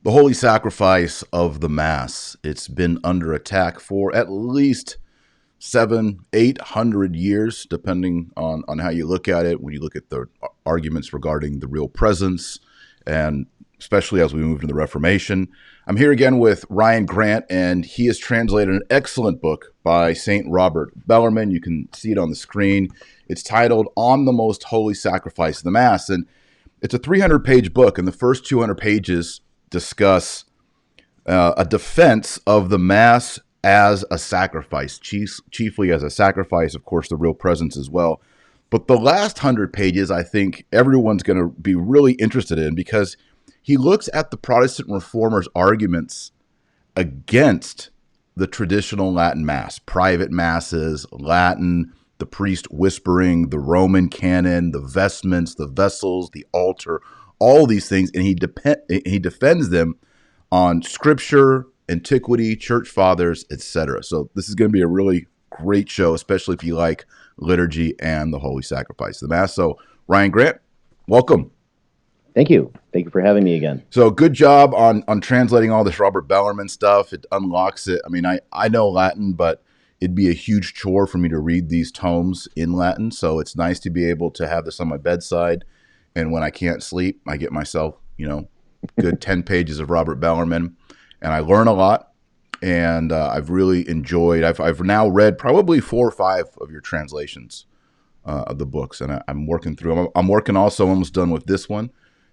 The holy sacrifice of the Mass. It's been under attack for at least 700-800 years, depending on how you look at it. When you look at the arguments regarding the real presence, and especially as we move into the Reformation. I'm here again with Ryan Grant, and he has translated an excellent book by St. Robert Bellarmine. You can see it on the screen. It's titled On the Most Holy Sacrifice of the Mass, and it's a 300-page book, and the first 200 pages discuss a defense of the Mass as a sacrifice, chiefly as a sacrifice, of course, the real presence as well. But the last 100 pages, I think everyone's going to be really interested in, because he looks at the Protestant Reformers' arguments against the traditional Latin Mass, private Masses, Latin, the priest whispering, the Roman Canon, the vestments, the vessels, the altar, all these things, and he defends them on Scripture, antiquity, church fathers, etc. So this is going to be a really great show, especially if you like liturgy and the holy sacrifice of the Mass. So Ryan Grant, welcome. Thank you. Thank you for having me again. So good job on translating all this Robert Bellarmine stuff. It unlocks it. I mean, I know Latin, but it'd be a huge chore for me to read these tomes in Latin. So it's nice to be able to have this on my bedside. And when I can't sleep, I get myself, good 10 pages of Robert Bellarmine, and I learn a lot. And I've really enjoyed. I've now read probably 4 or 5 of your translations of the books, and I'm working through them. I'm working also almost done with this one,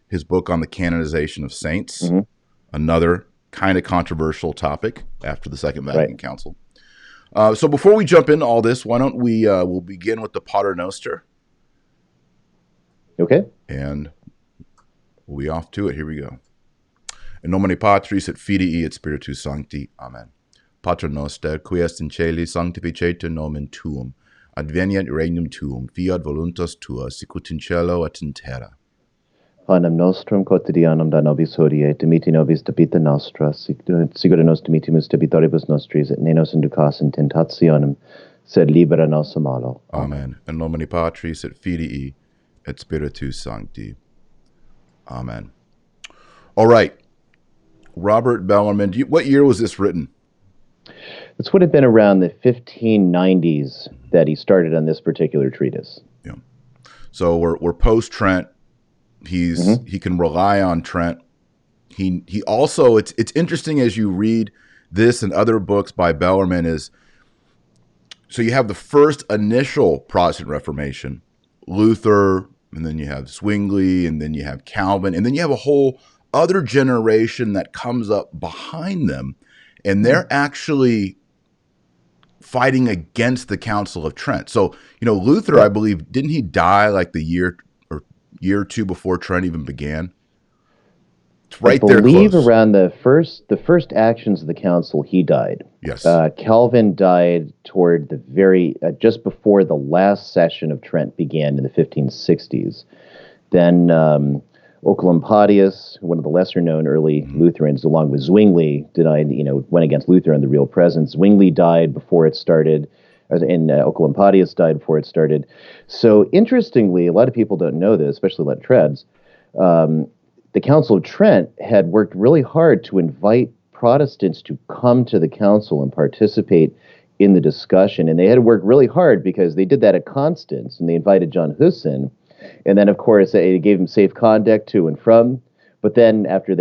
his book on the canonization of saints, another kind of controversial topic after the Second Vatican Council. So before we jump into all this, why don't we'll begin with the Pater Noster. Okay. And we'll be off to it. Here we go. In nomine Patris et Filii et Spiritus Sancti. Amen. Pater noster, qui est in caeli, sanctificetur nomen tuum. Adveniat regnum tuum, fiat voluntas tua, sicut in cielo et in terra. Panem nostrum quotidianum da nobis hodie, dimitti nobis debita nostra, sicut nos dimittimus debitoribus nostris, et ne nos inducas in tentationem, sed libera nos a malo. Amen. In nomine Patris et Filii et Spiritus Sancti. Amen. All right. Robert Bellarmine, what year was this written? This would have been around the 1590s that he started on this particular treatise. Yeah. So we're post Trent. He can rely on Trent. He also, it's interesting as you read this and other books by Bellarmine is, so you have the first initial Protestant Reformation, Luther, and then you have Zwingli, and then you have Calvin, and then you have a whole other generation that comes up behind them, and they're actually fighting against the Council of Trent. So, Luther, I believe, didn't he die like the year or two before Trent even began? It's right there close. I believe around the first actions of the council, he died. Yes. Calvin died toward the very, just before the last session of Trent began in the 1560s. Then Oecolampadius, one of the lesser-known early Lutherans, along with Zwingli, went against Luther on the real presence. Zwingli died before it started, and Oecolampadius died before it started. So, interestingly, a lot of people don't know this, especially a lot of Treds. The Council of Trent had worked really hard to invite Protestants to come to the council and participate in the discussion, and they had to work really hard because they did that at Constance, and they invited John Husson. And then, of course, they gave him safe conduct to and from. But then after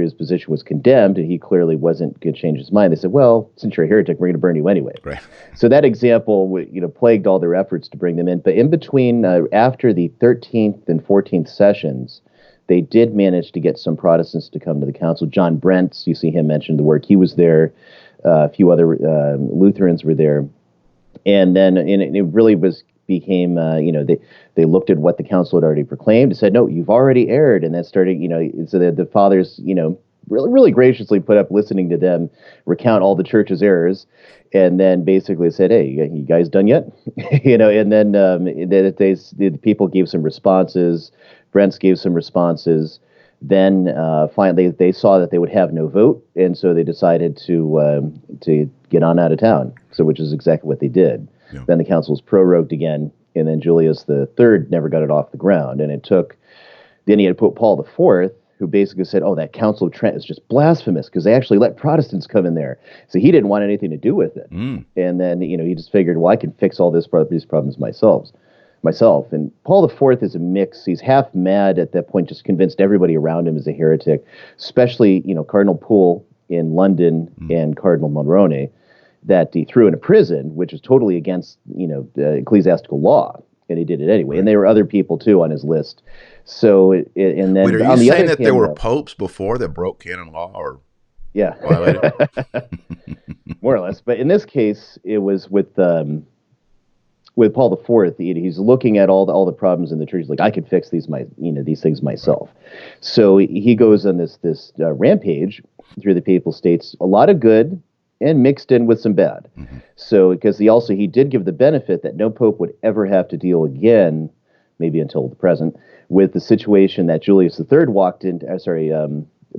his position was condemned and he clearly wasn't going to change his mind, they said, well, since you're a heretic, we're going to burn you anyway. Right. So that example, plagued all their efforts to bring them in. But in between, after the 13th and 14th sessions, they did manage to get some Protestants to come to the council. John Brent's, you see him mention the work. He was there. A few other Lutherans were there. And then it really became, they looked at what the council had already proclaimed and said, no, you've already erred. And that started, so the fathers, really, really graciously put up listening to them recount all the church's errors. And then basically said, hey, you guys done yet? And then the people gave some responses. Brents gave some responses. Then finally they saw that they would have no vote. And so they decided to get on out of town. So which is exactly what they did. Yeah. Then the council was prorogued again, and then Julius III never got it off the ground. And it took, then he had Pope Paul IV, who who basically said, "Oh, that Council of Trent is just blasphemous because they actually let Protestants come in there." So he didn't want anything to do with it. And then he just figured, well, I can fix all these problems myself. And Paul IV is a mix. He's half mad at that point, just convinced everybody around him is a heretic, especially Cardinal Poole in London and Cardinal Monroney, that he threw into prison, which is totally against ecclesiastical law. And he did it anyway. And there were other people, too, on his list. So, and then wait, are on you the saying other that there were popes before that broke canon law or yeah, violated? more or less. But in this case, it was with Paul IV. He's looking at all the problems in the church. He's like, I could fix these things myself. Right. So he goes on this rampage through the papal states. A lot of good, and mixed in with some bad. So, because he did give the benefit that no pope would ever have to deal again, maybe until the present, with the situation that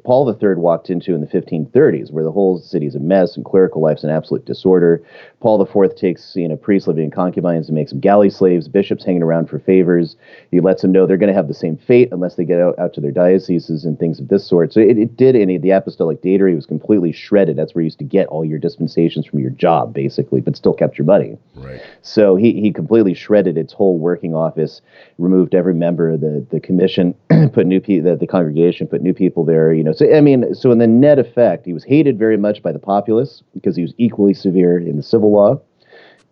Paul III walked into in the 1530s, where the whole city is a mess and clerical life's in absolute disorder. Paul IV takes priests living in concubines and makes them galley slaves, bishops hanging around for favors. He lets them know they're going to have the same fate unless they get out to their dioceses and things of this sort. So it did, in the apostolic datary was completely shredded. That's where you used to get all your dispensations from your job, basically, but still kept your money. Right. So he completely shredded its whole working office, removed every member of the commission, put new people, the congregation, put new people there. So in the net effect, he was hated very much by the populace because he was equally severe in the civil law,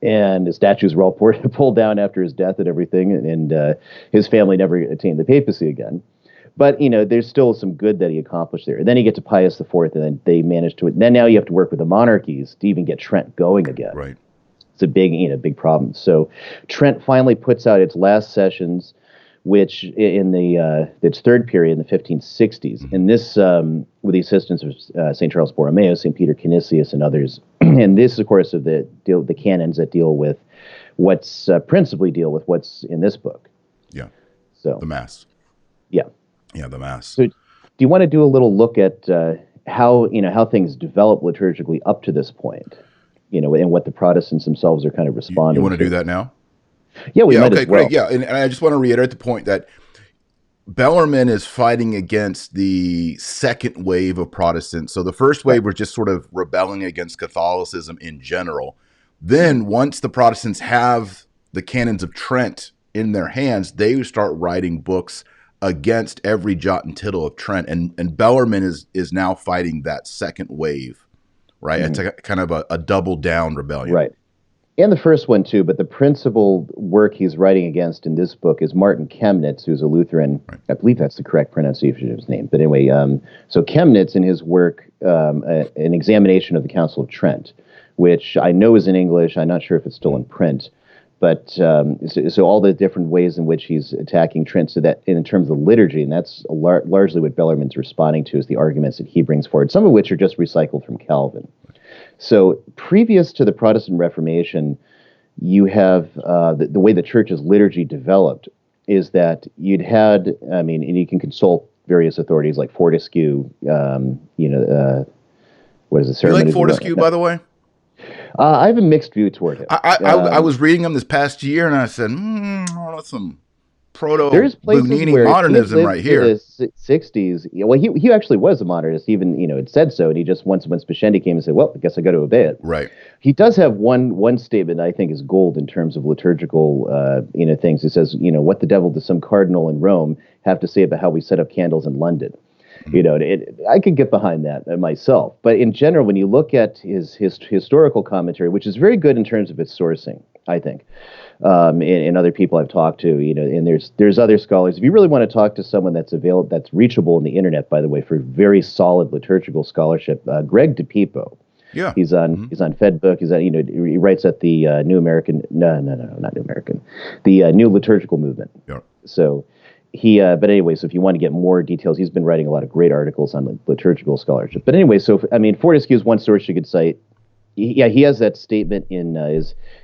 and his statues were all pulled down after his death and everything, and his family never attained the papacy again. But there's still some good that he accomplished there. And then you get to Pius IV, and then they managed to. Then now you have to work with the monarchies to even get Trent going again. Right. It's a big problem. So Trent finally puts out its last sessions, which in its third period in the 1560s, and this with the assistance of St. Charles Borromeo, St. Peter Canisius, and others. And this, of course, of the canons that deal with principally deal with what's in this book. Yeah. So the Mass. Yeah. Yeah, the Mass. So, do you want to do a little look at how things develop liturgically up to this point? And what the Protestants themselves are kind of responding. You want to to do that now? Yeah, we might okay, as well. Great. Yeah, and I just want to reiterate the point that Bellarmine is fighting against the second wave of Protestants. So the first wave was just sort of rebelling against Catholicism in general. Then once the Protestants have the canons of Trent in their hands, they start writing books against every jot and tittle of Trent. And Bellarmine is now fighting that second wave, right? It's a kind of a double down rebellion. Right. And the first one, too, but the principal work he's writing against in this book is Martin Chemnitz, who's a Lutheran. Right. I believe that's the correct pronunciation of his name. But anyway, so Chemnitz, in his work, an examination of the Council of Trent, which I know is in English. I'm not sure if it's still in print. But so all the different ways in which he's attacking Trent, so that in terms of the liturgy, and that's largely what Bellarmine's responding to, is the arguments that he brings forward, some of which are just recycled from Calvin. So previous to the Protestant Reformation, you have the way the church's liturgy developed is that you'd had, and you can consult various authorities like Fortescue, what is the ceremony? You like Fortescue, by the way? I have a mixed view toward him. I was reading him this past year, and I said, that's some proto-Bugnini modernism right here. In the 60s, well, he actually was a modernist, even, it said so, and he just, once Pascendi came and said, well, I guess I got to obey it. Right. He does have one statement I think is gold in terms of liturgical, things. He says, what the devil does some cardinal in Rome have to say about how we set up candles in London? I could get behind that myself. But in general, when you look at his historical commentary, which is very good in terms of its sourcing, I think, and other people I've talked to, and there's other scholars. If you really want to talk to someone that's reachable on the internet, by the way, for very solid liturgical scholarship, Greg DePipo. Yeah, he's on FedBook. He's he writes at the New American. No, not New American. The New Liturgical Movement. Yeah. So. But anyway, so if you want to get more details, he's been writing a lot of great articles on liturgical scholarship. But anyway, so Fortescue is one source you could cite. He has that statement in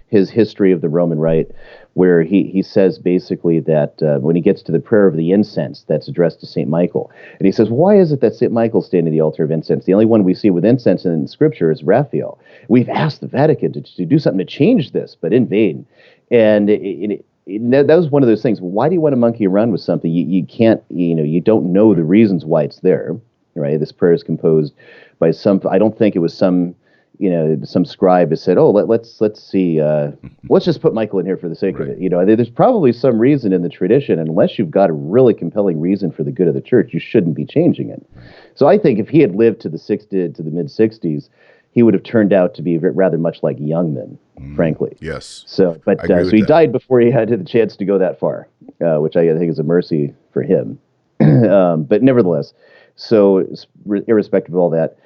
his History of the Roman Rite, where he says basically that when he gets to the prayer of the incense that's addressed to St. Michael, and he says, why is it that St. Michael's standing at the altar of incense? The only one we see with incense in Scripture is Raphael. We've asked the Vatican to do something to change this, but in vain. And that was one of those things. Why do you want to monkey around with something you can't, you don't know the reasons why it's there, right? This prayer is composed by some, I don't think it was some, some scribe who said, oh, let's see, let's just put Michael in here for the sake of it. There's probably some reason in the tradition, and unless you've got a really compelling reason for the good of the church, you shouldn't be changing it. So I think if he had lived to the mid 60s, he would have turned out to be rather much like Youngman, frankly. Yes. So, but so he died before he had the chance to go that far, which I think is a mercy for him. But nevertheless, so irrespective of all that,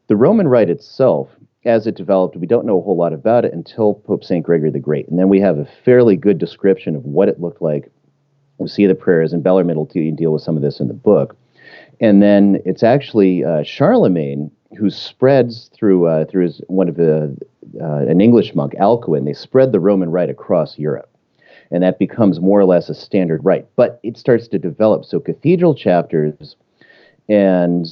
the Roman Rite itself, as it developed, we don't know a whole lot about it until Pope St. Gregory the Great. And then we have a fairly good description of what it looked like. We see the prayers, and Bellarmine will deal with some of this in the book. And then it's actually Charlemagne who spreads through an English monk, Alcuin. They spread the Roman Rite across Europe, and that becomes more or less a standard rite. But it starts to develop. So cathedral chapters and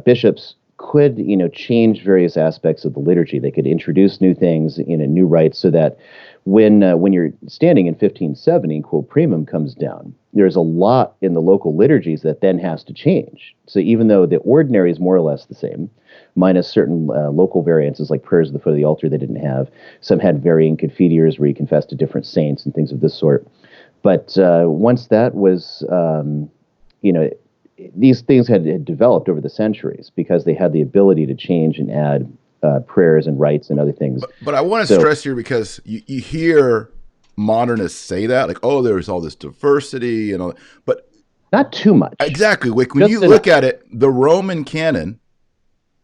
bishops could, change various aspects of the liturgy. They could introduce new things in a new rite, so that when you're standing in 1570, quo primum comes down, there's a lot in the local liturgies that then has to change. So even though the ordinary is more or less the same, minus certain local variances like prayers at the foot of the altar they didn't have. Some had varying confiteors where you confessed to different saints and things of this sort. But once that was, these things had developed over the centuries because they had the ability to change and add prayers and rites and other things. But I want to stress here, because you hear modernists say that, like, oh, there's all this diversity and all, but not too much. Exactly. Like when you look at it, the Roman Canon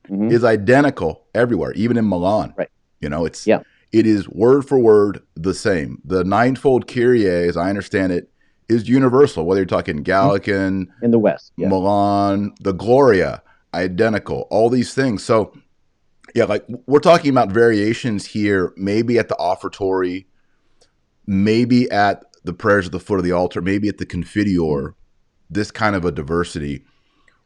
is identical everywhere, even in Milan. Right. It is word for word the same. The ninefold Kyrie, as I understand it, is universal, whether you're talking Gallican, in the West, Milan, the Gloria, identical, all these things. So, like we're talking about variations here, maybe at the offertory, maybe at the prayers at the foot of the altar, maybe at the confiteor, this kind of a diversity.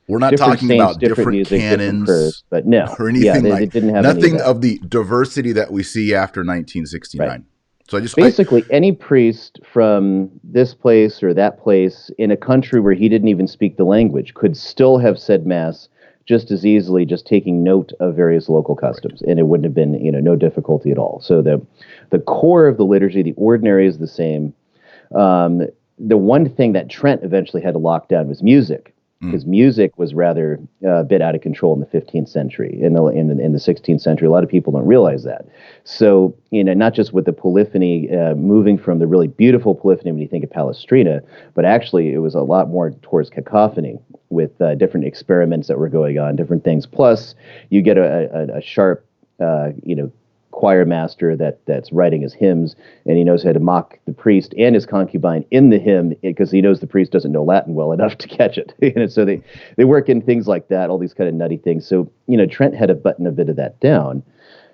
We're not talking about different music, canons, prayers, but no, or anything they didn't have nothing of the diversity that we see after 1969. Right. So basically any priest from this place or that place in a country where he didn't even speak the language could still have said mass just as easily, just taking note of various local customs, and it wouldn't have been no difficulty at all. So the core of the liturgy, the ordinary, is the same. The one thing that Trent eventually had to lock down was music, because music was rather a bit out of control in the 15th century. In the 16th century, a lot of people don't realize that. So, not just with the polyphony moving from the really beautiful polyphony when you think of Palestrina, but actually it was a lot more towards cacophony with different experiments that were going on, different things. Plus, you get a sharp, choir master that's writing his hymns, and he knows how to mock the priest and his concubine in the hymn, because he knows the priest doesn't know Latin well enough to catch it. So they work in things like that, all these kind of nutty things. So Trent had to button a bit of that down.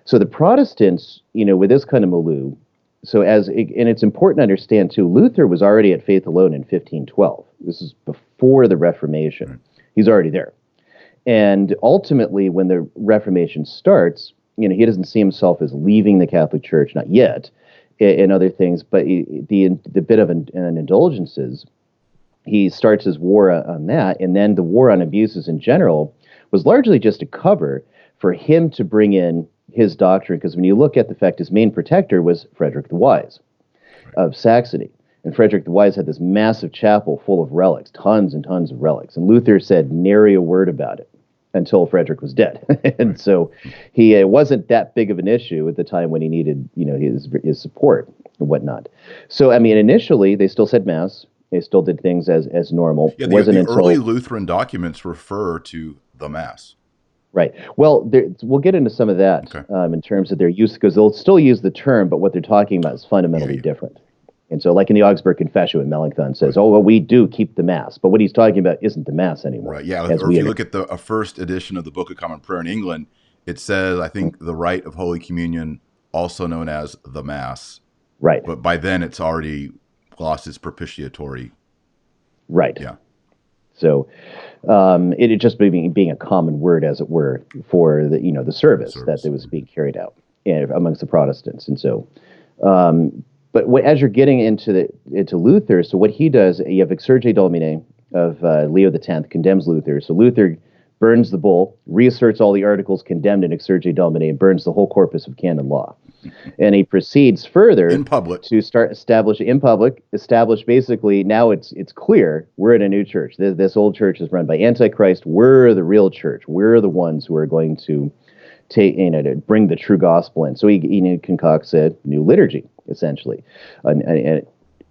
So the Protestants, with this kind of milieu, and it's important to understand too, Luther was already at faith alone in 1512. This is before the Reformation. He's already there. And ultimately, when the Reformation starts, he doesn't see himself as leaving the Catholic Church, not yet, in other things, but the bit of an indulgences, he starts his war on that, and then the war on abuses in general was largely just a cover for him to bring in his doctrine, because when you look at the fact, his main protector was Frederick the Wise of Saxony, and Frederick the Wise had this massive chapel full of relics, tons and tons of relics, and Luther said nary a word about it until Frederick was dead. And so it wasn't that big of an issue at the time when he needed, his support and whatnot. So, initially they still said mass. They still did things as normal. Yeah, the early Lutheran documents refer to the mass. Right. Well, we'll get into some of that in terms of their use, because they'll still use the term, but what they're talking about is fundamentally different. And so, like in the Augsburg Confession, when Melanchthon says, oh, well, we do keep the Mass. But what he's talking about isn't the Mass anymore. Right, yeah. Or if you look at the first edition of the Book of Common Prayer in England, it says, I think, the rite of Holy Communion, also known as the Mass. Right. But by then, it's already lost its propitiatory. Right. Yeah. So it just being a common word, as it were, for the service that was being carried out amongst the Protestants. And so... But as you're getting into Luther, so what he does, you have Exsurge Domine of Leo X condemns Luther. So Luther burns the bull, reasserts all the articles condemned in Exsurge Domine, and burns the whole corpus of canon law. And he proceeds further in public to start establish basically, now it's clear we're in a new church. This old church is run by Antichrist. We're the real church. We're the ones who are going to to bring the true gospel in. So he concocts a new liturgy, essentially. And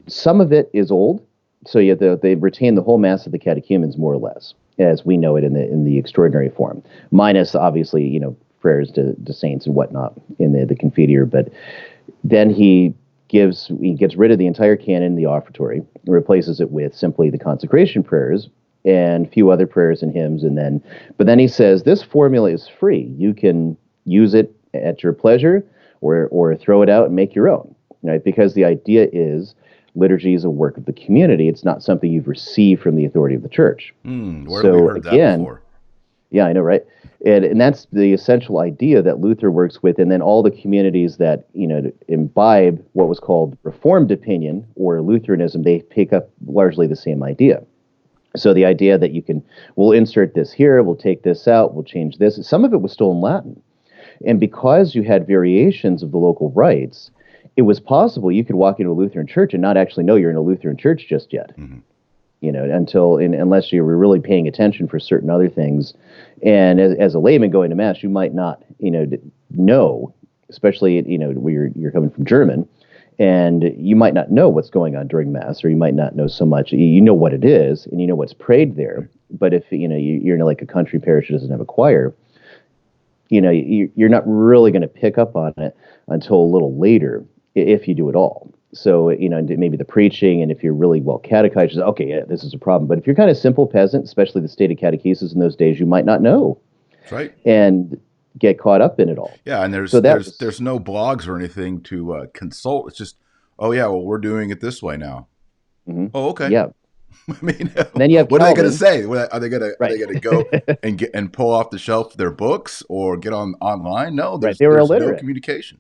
some of it is old, so they retain the whole Mass of the catechumens, more or less, as we know it in the extraordinary form, minus, obviously, prayers to saints and whatnot in the Confiteor. But then he gets rid of the entire canon, the offertory, and replaces it with simply the consecration prayers and a few other prayers and hymns. But then he says, this formula is free. You can use it at your pleasure or throw it out and make your own, right? Because the idea is liturgy is a work of the community. It's not something you've received from the authority of the church. Where have we heard that before? Yeah, I know, right? And that's the essential idea that Luther works with, and then all the communities that imbibe what was called Reformed opinion or Lutheranism, they pick up largely the same idea. So the idea that we'll insert this here, we'll take this out, we'll change this. Some of it was still in Latin, and because you had variations of the local rites, it was possible you could walk into a Lutheran church and not actually know you're in a Lutheran church just yet. Mm-hmm. Unless you were really paying attention for certain other things. And as a layman going to Mass, you might not, know, especially, where you're coming from German, and you might not know what's going on during Mass, or you might not know so much. You know what it is, and you know what's prayed there. But if, you're in like a country parish that doesn't have a choir, you're not really going to pick up on it until a little later, if you do at all. So, maybe the preaching, and if you're really well catechized, okay, yeah, this is a problem. But if you're kind of simple peasant, especially the state of catechesis in those days, you might not know. That's right. And get caught up in it all. Yeah, and there's no blogs or anything to consult. It's just, oh yeah, well, we're doing it this way now. Mm-hmm. Oh, okay. Yeah. I mean, then you have what Calvin. Are they going to say? Are they going to go and pull off the shelf their books or get online? No, there's no communication.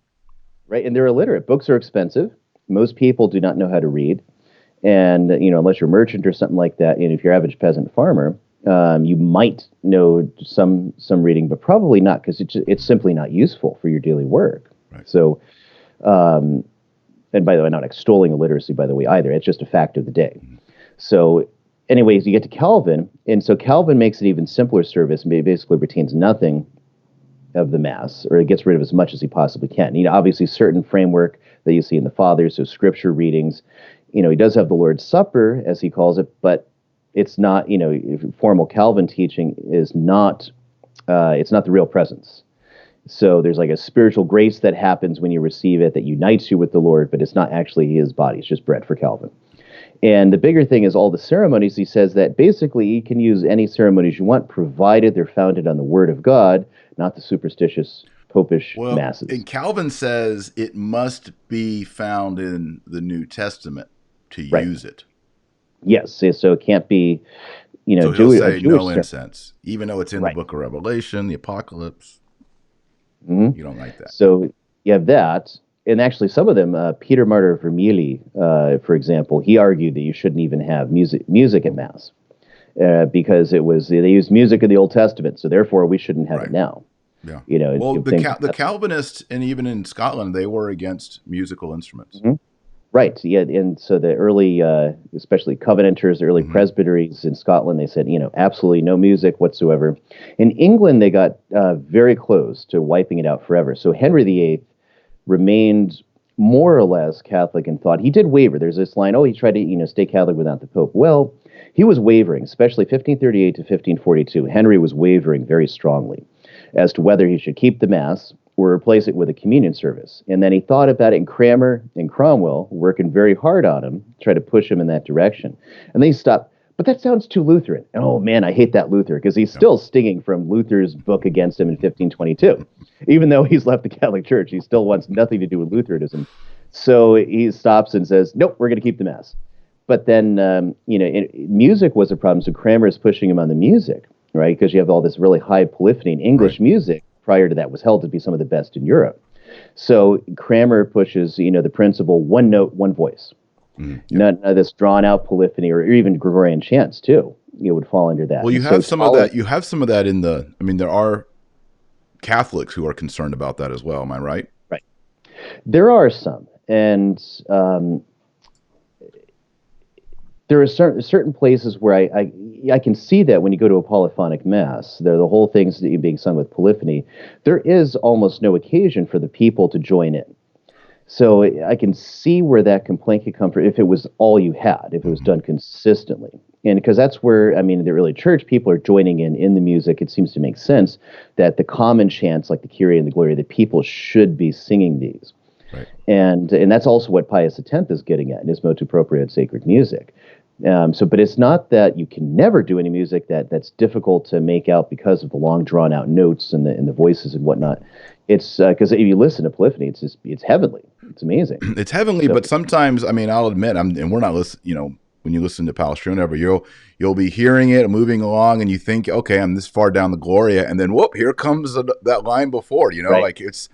Right, and they're illiterate. Books are expensive. Most people do not know how to read, and unless you're a merchant or something like that, and if you're average peasant farmer, you might know some reading, but probably not, because it's simply not useful for your daily work. Right. So, and by the way, not extolling illiteracy, by the way, either. It's just a fact of the day. Mm-hmm. So, anyways, you get to Calvin, and so Calvin makes it even simpler service, and basically retains nothing of the Mass, or it gets rid of as much as he possibly can. Obviously, certain framework that you see in the Fathers, so scripture readings. He does have the Lord's Supper, as he calls it, but it's not, formal Calvin teaching is not, it's not the real presence. So there's like a spiritual grace that happens when you receive it that unites you with the Lord, but it's not actually his body. It's just bread for Calvin. And the bigger thing is all the ceremonies. He says that basically you can use any ceremonies you want, provided they're founded on the Word of God, not the superstitious popish masses. And Calvin says it must be found in the New Testament to use it. Yes, so it can't be, so he'll say no incense, even though it's in the Book of Revelation, the Apocalypse. Mm-hmm. You don't like that. So you have that. And actually, some of them, Peter Martyr of Vermigli, for example, he argued that you shouldn't even have music at Mass because they used music in the Old Testament, so therefore we shouldn't have it now. Yeah. The Calvinists, and even in Scotland, they were against musical instruments. Mm-hmm. Right. Yeah, and so the early, especially Covenanters, the early presbyteries in Scotland, they said, absolutely no music whatsoever. In England, they got very close to wiping it out forever. So Henry VIII remained more or less Catholic in thought. He did waver. There's this line, he tried to, stay Catholic without the Pope. Well, he was wavering, especially 1538 to 1542. Henry was wavering very strongly as to whether he should keep the Mass or replace it with a communion service. And then he thought about it, and Cranmer and Cromwell, working very hard on him, tried to push him in that direction. And then he stopped. But that sounds too Lutheran. And, oh, man, I hate that Luther, because he's still stinging from Luther's book against him in 1522. Even though he's left the Catholic Church, he still wants nothing to do with Lutheranism. So he stops and says, nope, we're going to keep the Mass. But then, music was a problem, so Cranmer is pushing him on the music, right? Because you have all this really high polyphony in English music. Prior to that was held to be some of the best in Europe. So Cranmer pushes, the principle, one note, one voice. None of this drawn out polyphony or even Gregorian chants too. Would fall under that. Well, you have some of that. You have some of that in the. I mean, there are Catholics who are concerned about that as well. Am I right? Right. There are some, and there are certain places where I can see that when you go to a polyphonic mass, the whole thing's being sung with polyphony. There is almost no occasion for the people to join in. So I can see where that complaint could come from if it was all you had, if it was done consistently. And because that's where, the early church people are joining in the music, it seems to make sense that the common chants like the Kyrie and the Gloria, the people should be singing these. Right. And that's also what Pius X is getting at in his motu proprio and sacred music. But it's not that you can never do any music that's difficult to make out because of the long drawn out notes and the voices and whatnot. It's because if you listen to polyphony, it's heavenly. It's amazing. It's heavenly, but sometimes, I'll admit, and we're not listening. When you listen to Palestrina, you'll be hearing it moving along, and you think, okay, I'm this far down the Gloria, and then whoop, here comes that line before. Right. Like it's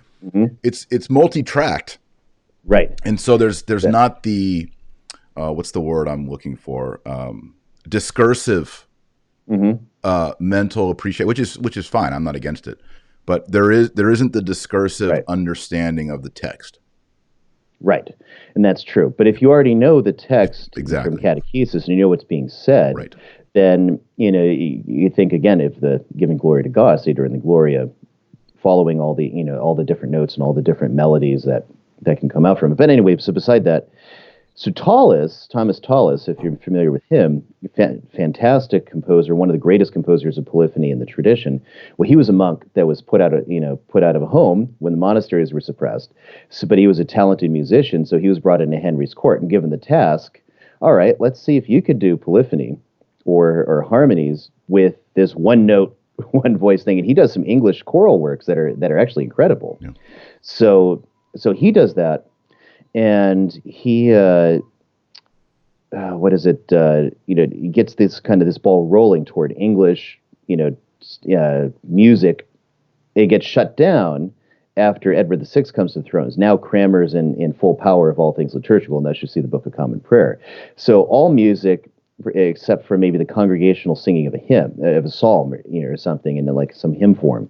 multi-tracked, right? And so there's not the what's the word I'm looking for? Discursive mental appreciation, which is fine. I'm not against it, but there isn't the discursive understanding of the text. Right, and that's true. But if you already know the text from catechesis and you know what's being said, then you think again of the giving glory to God, say during the Gloria, following all the different notes and all the different melodies that can come out from it. But anyway, so beside that. So Thomas Tallis, if you're familiar with him, fantastic composer, one of the greatest composers of polyphony in the tradition. Well, he was a monk that was put out of a home when the monasteries were suppressed. But he was a talented musician, so he was brought into Henry's court and given the task. All right, let's see if you could do polyphony or harmonies with this one note, one voice thing. And he does some English choral works that are actually incredible. Yeah. So he does that. And he, he gets this ball rolling toward English, music. It gets shut down after Edward VI comes to the throne. Now Cranmer's in full power of all things liturgical, and thus you see the Book of Common Prayer. So all music, except for maybe the congregational singing of a hymn, of a psalm, or something in like some hymn form,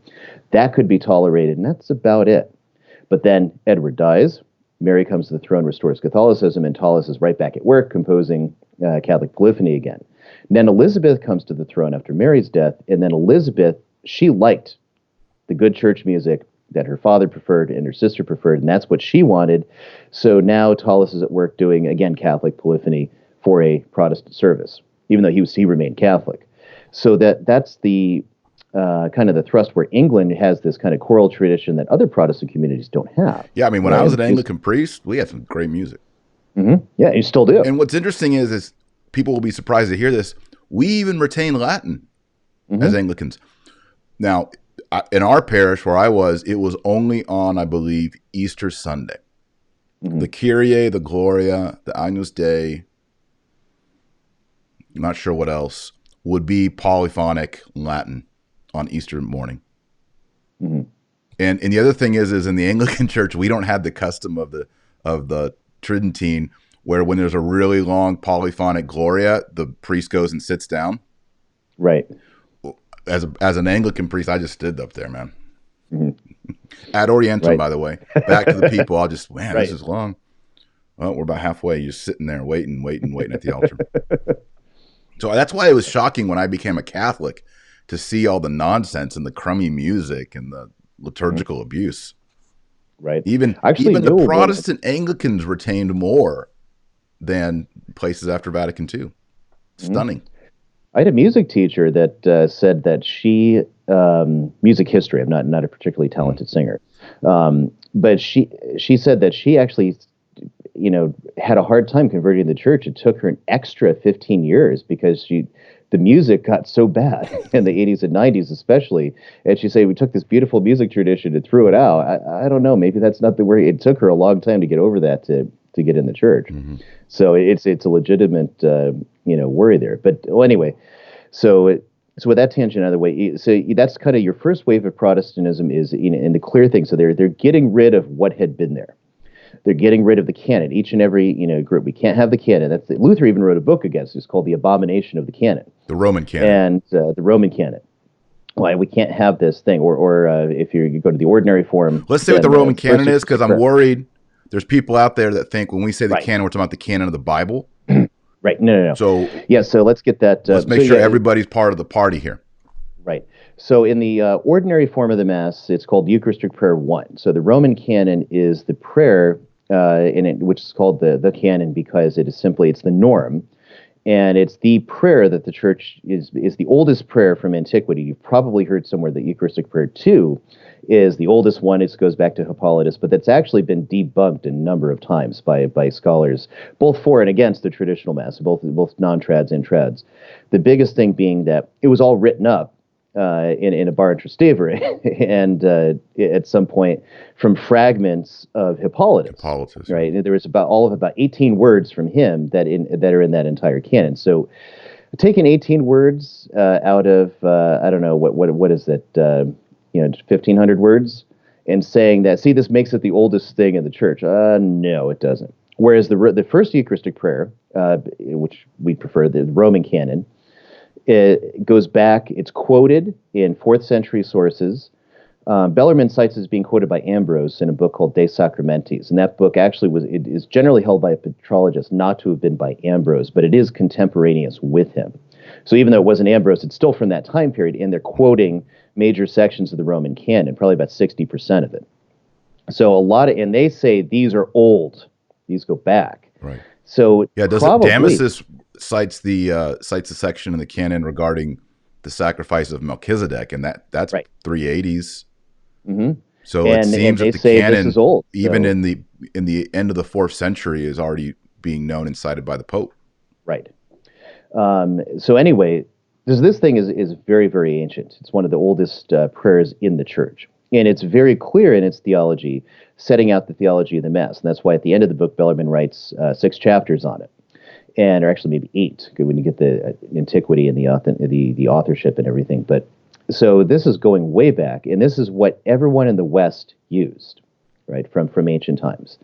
that could be tolerated, and that's about it. But then Edward dies. Mary comes to the throne, restores Catholicism, and Tallis is right back at work composing Catholic polyphony again. And then Elizabeth comes to the throne after Mary's death, and then Elizabeth, she liked the good church music that her father preferred and her sister preferred, and that's what she wanted. So now Tallis is at work doing, again, Catholic polyphony for a Protestant service, even though he remained Catholic. So that's the kind of the thrust where England has this kind of choral tradition that other Protestant communities don't have. Yeah, when I was an Anglican priest, we had some great music. Mm-hmm. Yeah, you still do. And what's interesting is people will be surprised to hear this. We even retain Latin as Anglicans. Now, in our parish where I was, it was only on, I believe, Easter Sunday. The Kyrie, the Gloria, the Agnus Dei, I'm not sure what else, would be polyphonic Latin on Easter morning. And the other thing is in the Anglican Church, we don't have the custom of the Tridentine, where when there's a really long polyphonic Gloria, the priest goes and sits down. Right. As an Anglican priest, I just stood up there, man. Ad orientem, by the way. Back to the people. I'll just, this is long. Well, we're about halfway. You're sitting there waiting at the altar. So that's why it was shocking when I became a Catholic to see all the nonsense and the crummy music and the liturgical abuse. Right. Even the Protestant Anglicans retained more than places after Vatican II. Stunning. I had a music teacher that said that she, music history, I'm not a particularly talented singer, but she said that she actually, had a hard time converting the church. It took her an extra 15 years because the music got so bad in the 80s and 90s especially. And she said, we took this beautiful music tradition and threw it out. I don't know. Maybe that's not the way. It took her a long time to get over that to get in the church. So it's a legitimate, worry there. But anyway, so So with that tangent out of the way, so that's kind of your first wave of Protestantism is, in the clear thing. So they're getting rid of what had been there. They're getting rid of the canon. Each and every group. We can't have the canon. Luther even wrote a book against it. It's called The Abomination of the Canon. The Roman Canon. And the Roman Canon. Why we can't have this thing, or if you go to the ordinary form. Let's say what the Roman Canon is, because I'm worried there's people out there that think when we say the canon, we're talking about the canon of the Bible. Right. No. So yeah. So let's get that. Let's make sure everybody's part of the party here. Right. So in the ordinary form of the Mass, it's called Eucharistic Prayer 1. So the Roman Canon is the prayer which is called the canon because it's the norm. And it's the prayer that the church is the oldest prayer from antiquity. You've probably heard somewhere that Eucharistic Prayer 2 is the oldest one. It goes back to Hippolytus, but that's actually been debunked a number of times by scholars, both for and against the traditional Mass, both non-trads and trads. The biggest thing being that it was all written up in a bar in Trastevere, and at some point from fragments of Hippolytus, right? There was about 18 words from him that are in that entire canon. So, taking 18 words out of I don't know what is that 1,500 words, and saying that this makes it the oldest thing in the church. No, it doesn't. Whereas the first Eucharistic prayer, which we prefer, the Roman Canon. It goes back, it's quoted in 4th century sources. Bellarmine cites as being quoted by Ambrose in a book called De Sacramentis. And that book actually is generally held by a patrologist not to have been by Ambrose, but it is contemporaneous with him. So even though it wasn't Ambrose, it's still from that time period, and they're quoting major sections of the Roman canon, probably about 60% of it. So and they say these are old. These go back. Right. So yeah, Damasus cites the section in the canon regarding the sacrifice of Melchizedek, and that's right. 380s. Mm-hmm. So it seems that the canon, is old, even in the end of the 4th century, is already being known and cited by the Pope. Right. So anyway, this thing is very, very ancient. It's one of the oldest prayers in the church. And it's very clear in its theology, setting out the theology of the Mass. And that's why at the end of the book, Bellarmine writes 6 chapters on it. Or actually maybe 8, when you get the antiquity and the authorship and everything. But so this is going way back, and this is what everyone in the West used, right, from ancient times.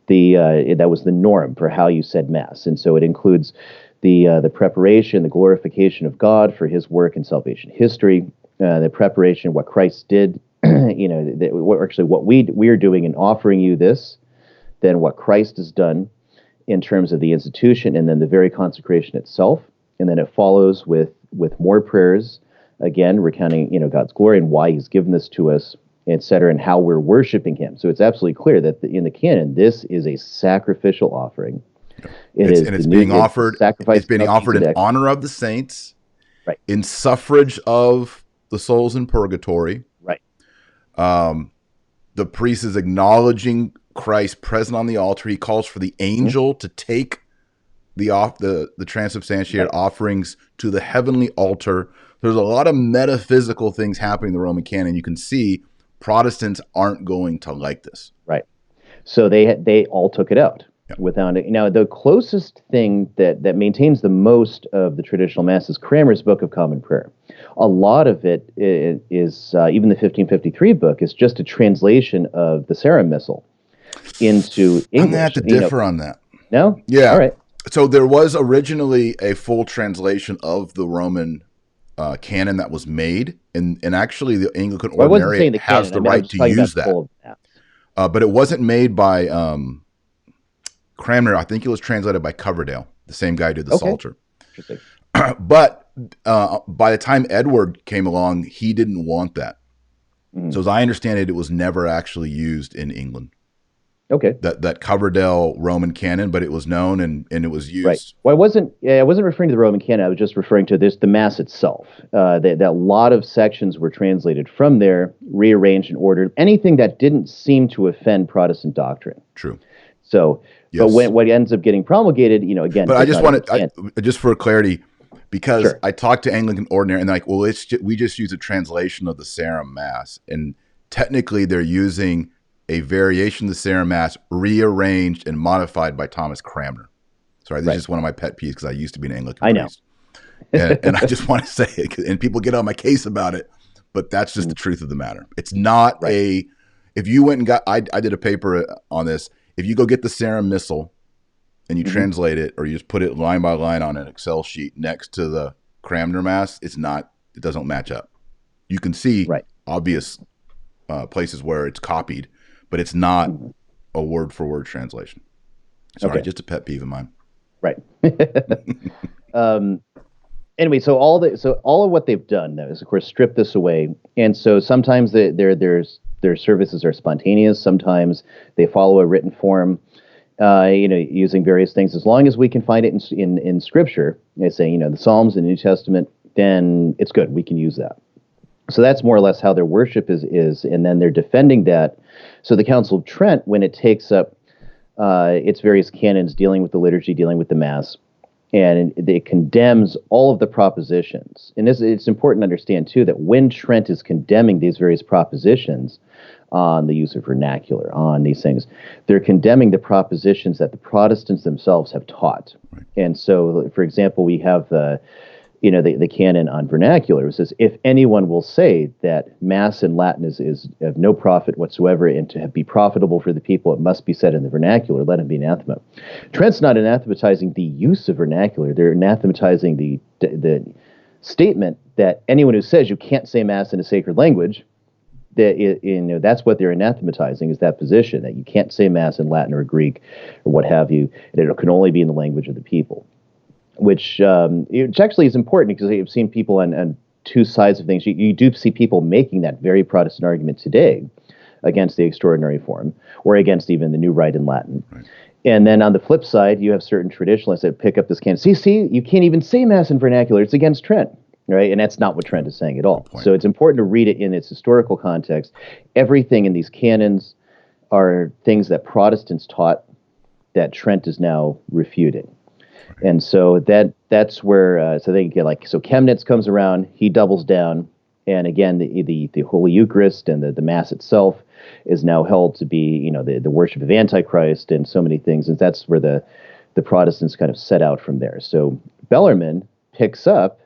That was the norm for how you said Mass, and so it includes the preparation, the glorification of God for His work in salvation history, the preparation of what Christ did, what we are doing in offering you this, then what Christ has done in terms of the institution, and then the very consecration itself, and then it follows with more prayers, again recounting God's glory and why He's given this to us, etc., and how we're worshiping Him. So it's absolutely clear that in the canon, this is a sacrificial offering. It's being offered in honor of the saints, right, in suffrage of the souls in purgatory, right. The priest is acknowledging Christ present on the altar. He calls for the angel to take the transubstantiated offerings to the heavenly altar. There's a lot of metaphysical things happening in the Roman canon. You can see Protestants aren't going to like this. Right. So they all took it out without it. Now, the closest thing that maintains the most of the traditional Mass is Cranmer's Book of Common Prayer. A lot of it is even the 1553 book is just a translation of the Sarum Missal into English. I'm going to have to differ on that. No? Yeah. All right. So there was originally a full translation of the Roman canon that was made, and actually the Anglican Ordinary has the right to use that. But it wasn't made by Cranmer. I think it was translated by Coverdale, the same guy who did the Psalter. Interesting. But by the time Edward came along, he didn't want that. Mm. So as I understand it, it was never actually used in England. Okay. That Coverdale Roman canon, but it was known and it was used. Right. Well, I wasn't referring to the Roman canon. I was just referring to the Mass itself. That a lot of sections were translated from there, rearranged and ordered. Anything that didn't seem to offend Protestant doctrine. True. So, yes. But what ends up getting promulgated, again. But I just wanted, just for clarity, because I talked to Anglican Ordinary and they're like, well, we just use a translation of the Sarum Mass, and technically they're using a variation of the Sarum Mass rearranged and modified by Thomas Cranmer. Sorry, this is just one of my pet peeves because I used to be an Anglican priest. And I just want to say it, and people get on my case about it, but that's just the truth of the matter. It's not right. If you went and I did a paper on this. If you go get the Sarum Missal and you translate it, or you just put it line by line on an Excel sheet next to the Cranmer Mass, it doesn't match up. You can see obvious places where it's copied, but it's not a word for word translation. Sorry, just a pet peeve of mine. Right. Anyway, so all of what they've done though is, of course, strip this away, and so sometimes their services are spontaneous. Sometimes they follow a written form, using various things. As long as we can find it in Scripture, saying the Psalms and the New Testament, then it's good. We can use that. So that's more or less how their worship is, and then they're defending that. So the Council of Trent, when it takes up its various canons dealing with the liturgy, dealing with the Mass, and it condemns all of the propositions. And it's important to understand, too, that when Trent is condemning these various propositions on the use of vernacular, on these things, they're condemning the propositions that the Protestants themselves have taught. Right. And so, for example, we have the canon on vernacular. It says, if anyone will say that Mass in Latin is of no profit whatsoever, and to be profitable for the people, it must be said in the vernacular, let him be anathema. Trent's not anathematizing the use of vernacular. They're anathematizing the statement that anyone who says you can't say Mass in a sacred language, that's what they're anathematizing, is that position, that you can't say Mass in Latin or Greek or what have you, and it can only be in the language of the people. Which actually is important, because I've seen people on two sides of things. You do see people making that very Protestant argument today against the extraordinary form, or against even the new rite in Latin. Right. And then on the flip side, you have certain traditionalists that pick up this canon. See, you can't even say Mass in vernacular. It's against Trent, right? And that's not what Trent is saying at all. So it's important to read it in its historical context. Everything in these canons are things that Protestants taught that Trent is now refuting. And so that's where so they get so Chemnitz comes around, he doubles down, and again the Holy Eucharist and the Mass itself is now held to be the worship of Antichrist and so many things, and that's where the Protestants kind of set out from there. So Bellarmine picks up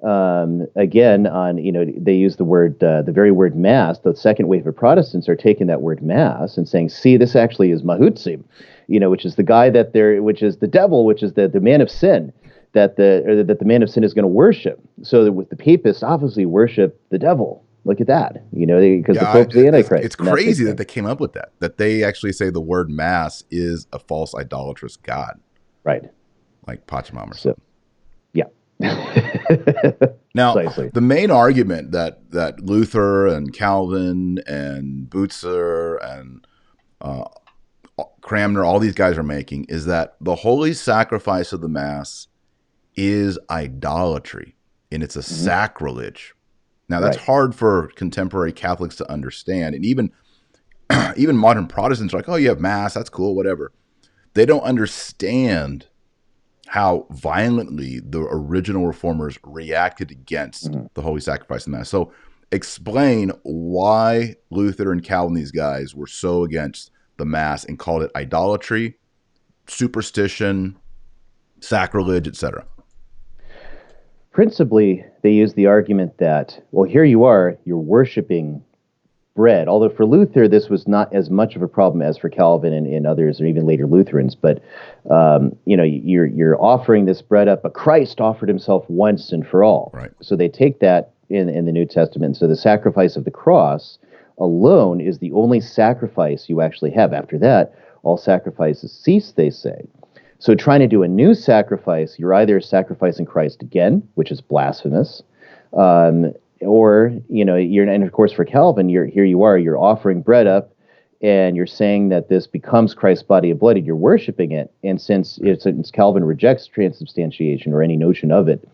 again on they use the very word Mass. The second wave of Protestants are taking that word Mass and saying, see, this actually is Mahutzi, which is the guy which is the devil, which is the man of sin, that the man of sin is going to worship. So that with the papists, obviously worship the devil. Look at that, because the Pope's the Antichrist. It's crazy that they came up with that they actually say the word Mass is a false idolatrous god, right? Like Pachamama or something. Yeah. Now, precisely. The main argument that Luther and Calvin and Butzer and Cranmer, all these guys are making, is that the holy sacrifice of the Mass is idolatry, and it's a sacrilege. Now, that's hard for contemporary Catholics to understand, and even modern Protestants are like, oh, you have Mass, that's cool, whatever. They don't understand how violently the original reformers reacted against the holy sacrifice of the Mass. So explain why Luther and Calvin, these guys, were so against the Mass and called it idolatry, superstition, sacrilege, etc. Principally, they use the argument that, well, here you are, you're worshiping bread. Although for Luther, this was not as much of a problem as for Calvin and others, or even later Lutherans. But you're offering this bread up, but Christ offered himself once and for all. Right. So they take that in the New Testament. So the sacrifice of the cross alone is the only sacrifice you actually have. After that, all sacrifices cease, they say. So trying to do a new sacrifice, you're either sacrificing Christ again, which is blasphemous, or and of course for Calvin, you're offering bread up, and you're saying that this becomes Christ's body and blood, and you're worshiping it. And since Calvin rejects transubstantiation or any notion of it,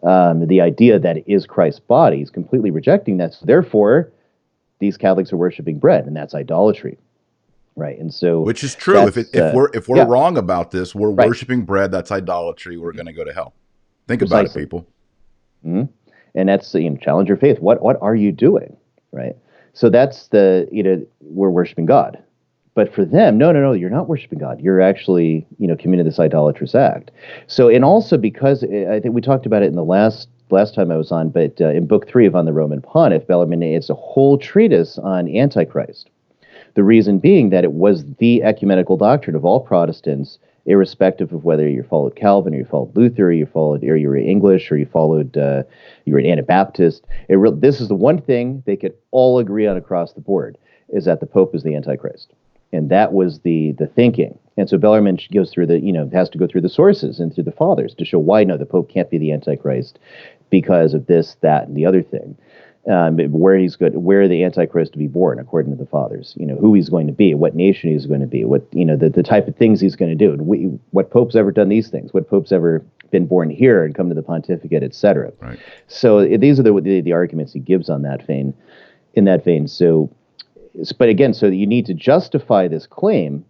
the idea that it is Christ's body, he's completely rejecting that. So therefore, these Catholics are worshiping bread, and that's idolatry, right? And so, which is true. If we're wrong about this, we're worshiping bread. That's idolatry. We're going to go to hell. Think about it, people. Mm-hmm. And that's challenge your faith. What are you doing, right? So that's we're worshiping God, But for them, no, no, no, you're not worshiping God. You're actually, committing this idolatrous act. So, and also because I think we talked about it in the last time I was on, but in Book 3 of On the Roman Pontiff, Bellarmine, it's a whole treatise on Antichrist. The reason being that it was the ecumenical doctrine of all Protestants, irrespective of whether you followed Calvin or you followed Luther, or you were English, or you were an Anabaptist. This is the one thing they could all agree on across the board, is that the Pope is the Antichrist. And that was the thinking. And so Bellarmine goes through has to go through the sources and through the fathers to show why, no, the Pope can't be the Antichrist because of this, that, and the other thing. Where the Antichrist to be born, according to the fathers, who he's going to be, what nation he's going to be, what, the type of things he's going to do. And what Pope's ever done these things, what Pope's ever been born here and come to the pontificate, etc. Right. So these are the arguments he gives on that vein, in that vein. So, but again, so you need to justify this claim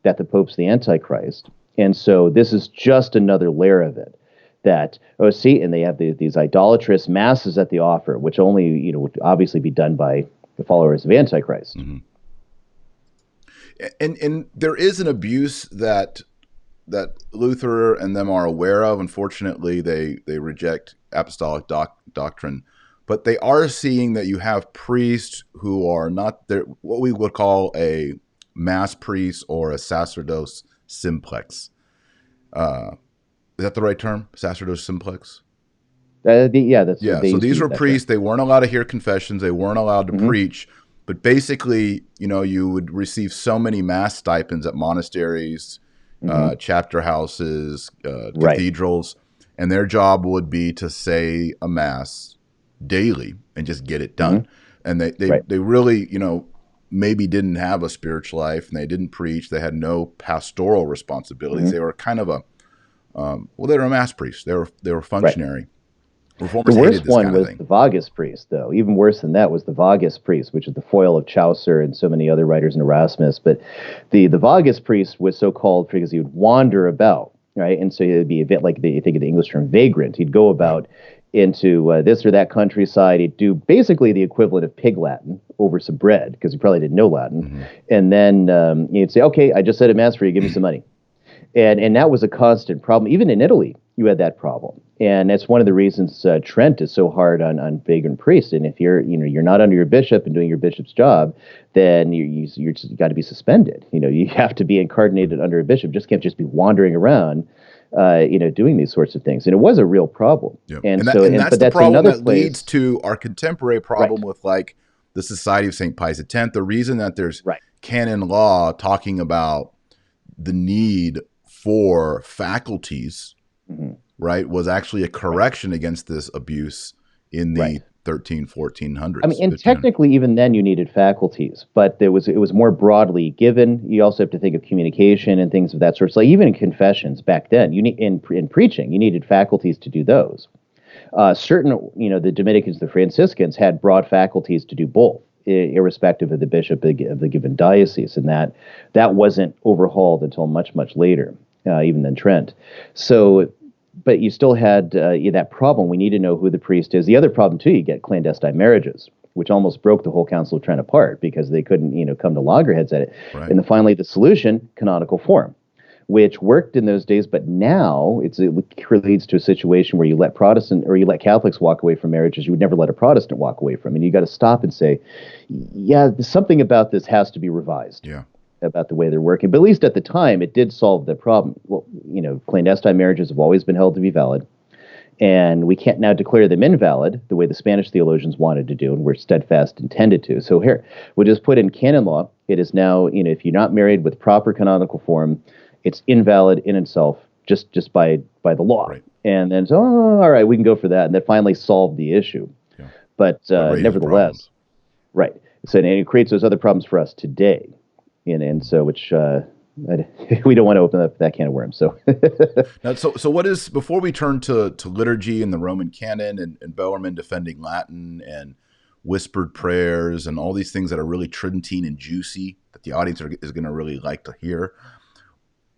that the Pope's the Antichrist. And so this is just another layer of it. That, and they have these idolatrous masses that they offer, which only, would obviously be done by the followers of Antichrist. Mm-hmm. And there is an abuse that Luther and them are aware of. Unfortunately, they reject apostolic doctrine, but they are seeing that you have priests who are not there, what we would call a mass priest or a sacerdos simplex. Is that the right term? Sacerdos simplex? So these were priests. They weren't allowed to hear confessions. They weren't allowed to preach. But basically, you would receive so many mass stipends at monasteries, chapter houses, cathedrals, and their job would be to say a mass daily and just get it done. And they really, maybe didn't have a spiritual life, and they didn't preach. They had no pastoral responsibilities. They were kind of they were a mass priest. They were functionary. Reformers the worst one kind of was the Vagus priest, though. Even worse than that was the Vagus priest, which is the foil of Chaucer and so many other writers in Erasmus. But the Vagus priest was so called because he would wander about, right? And so he'd be a bit like you think of the English term vagrant. He'd go about into this or that countryside. He'd do basically the equivalent of pig Latin over some bread, because he probably didn't know Latin. And then he'd say, "Okay, I just said a mass for you. Give me some money." And that was a constant problem. Even in Italy, you had that problem. And that's one of the reasons Trent is so hard on vagrant priests. And if you're not under your bishop and doing your bishop's job, then you're just got to be suspended. You have to be incarnated under a bishop. Just can't just be wandering around, doing these sorts of things. And it was a real problem. Yep. And that's the problem that leads to our contemporary problem with like the Society of St. Pius X. The reason that there's canon law talking about the need for faculties, was actually a correction against this abuse in the 1400s. I mean, and technically, even then, you needed faculties, but it was more broadly given. You also have to think of communication and things of that sort. So even in confessions back then, you need in preaching, you needed faculties to do those. The Dominicans, the Franciscans had broad faculties to do both, irrespective of the bishop of the given diocese, and that wasn't overhauled until much, much later. Even than Trent. So, but you still had that problem. We need to know who the priest is. The other problem, too, you get clandestine marriages, which almost broke the whole Council of Trent apart because they couldn't, come to loggerheads at it. Right. And then finally, the solution, canonical form, which worked in those days, but now it leads to a situation where you let Catholics walk away from marriages you would never let a Protestant walk away from. And you got to stop and say, something about this has to be revised. Yeah. About the way they're working, but at least at the time it did solve the problem. Well, clandestine marriages have always been held to be valid, and we can't now declare them invalid the way the Spanish theologians wanted to do, and we're steadfast intended to. So here, we'll just put in canon law. It is now, if you're not married with proper canonical form, it's invalid in itself, just by the law. Right. And then, so, all right, we can go for that, and that finally solved the issue. Yeah. But nevertheless, right. So and it creates those other problems for us today. And so, which we don't want to open up that can of worms. So, so what is, before we turn to liturgy and the Roman Canon and Bellarmine defending Latin and whispered prayers and all these things that are really Tridentine and juicy that the audience is going to really like to hear,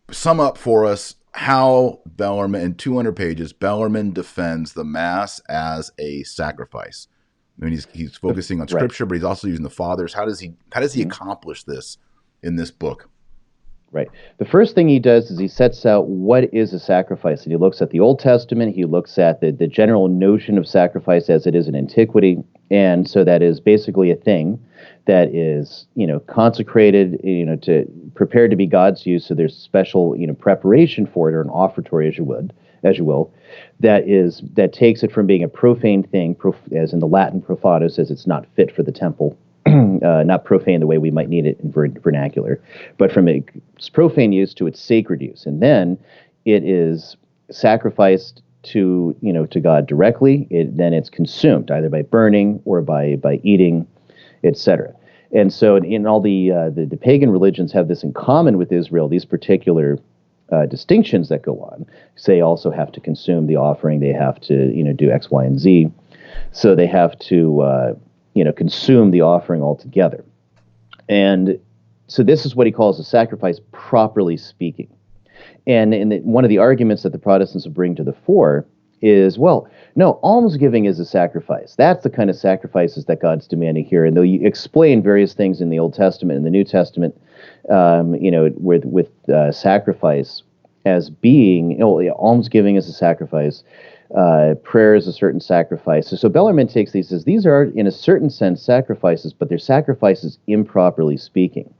sum up for us how Bellarmine, in 200 pages, Bellarmine defends the Mass as a sacrifice. I mean, he's focusing on Scripture, but he's also using the Fathers. How does he accomplish this in this book? Right. The first thing he does is he sets out what is a sacrifice, and he looks at the Old Testament. He looks at the general notion of sacrifice as it is in antiquity, and so that is basically a thing that is, consecrated, to prepared to be God's use. So there's special, preparation for it, or an offertory, as you will, that takes it from being a profane thing, as in the Latin profanus, says it's not fit for the temple. Not profane the way we might need it in vernacular, but from its profane use to its sacred use. And then it is sacrificed to God directly. Then it's consumed either by burning or by eating, etc. And so in all the pagan religions have this in common with Israel, these particular distinctions that go on. They also have to consume the offering. They have to do X, Y, and Z. So they have to consume the offering altogether. And so this is what he calls a sacrifice, properly speaking. And one of the arguments that the Protestants will bring to the fore is, well, no, almsgiving is a sacrifice. That's the kind of sacrifices that God's demanding here. And they'll explain various things in the Old Testament and the New Testament, with sacrifice as being, almsgiving is a sacrifice. Prayer is a certain sacrifice. So Bellarmine takes these, says these are, in a certain sense, sacrifices, but they're sacrifices improperly speaking.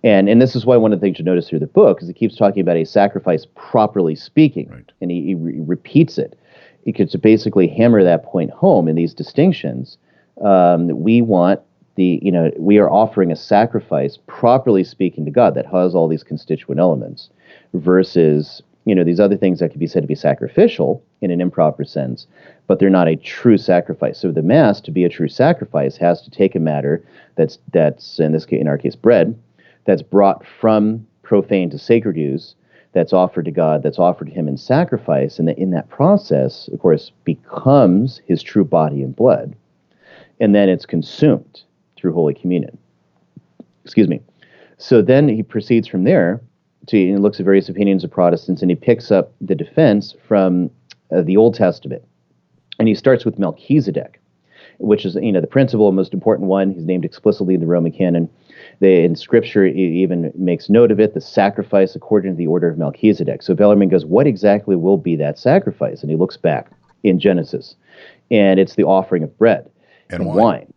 And this is why one of the things you notice through the book is he keeps talking about a sacrifice properly speaking, right. And he repeats it. He could basically hammer that point home in these distinctions. We want we are offering a sacrifice, properly speaking, to God that has all these constituent elements, versus these other things that could be said to be sacrificial in an improper sense, but they're not a true sacrifice. So the Mass, to be a true sacrifice, has to take a matter that's in this case, in our case, bread, that's brought from profane to sacred use, that's offered to God, that's offered to Him in sacrifice, and that in that process, of course, becomes His true body and blood, and then it's consumed through Holy Communion. Excuse me. So then he proceeds from there. He looks at various opinions of Protestants, and he picks up the defense from the Old Testament. And he starts with Melchizedek, which is, the principal and most important one. He's named explicitly in the Roman Canon. In Scripture, it even makes note of it, the sacrifice according to the order of Melchizedek. So Bellarmine goes, what exactly will be that sacrifice? And he looks back in Genesis, and it's the offering of bread and wine.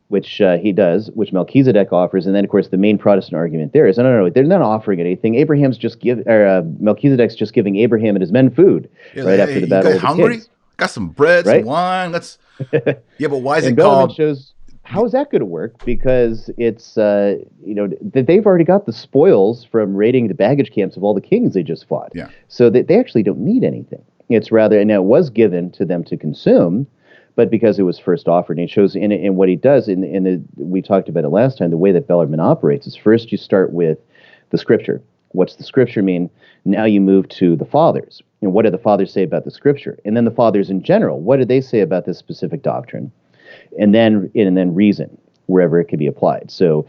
Which he does, which Melchizedek offers, and then of course the main Protestant argument there is no, they're not offering anything. Melchizedek's just giving Abraham and his men food after the battle of the hungry? kings. Got some bread, some wine. Let's yeah, but why is it Bellarmine called? Shows how is that going to work? Because it's they've already got the spoils from raiding the baggage camps of all the kings they just fought. Yeah. So they actually don't need anything. It's rather, and it was given to them to consume. But because it was first offered, and he shows in what he does we talked about it last time, the way that Bellarmine operates is first you start with the Scripture. What's the Scripture mean? Now you move to the Fathers. And what do the Fathers say about the Scripture? And then the Fathers in general, what do they say about this specific doctrine? And then reason, wherever it can be applied. So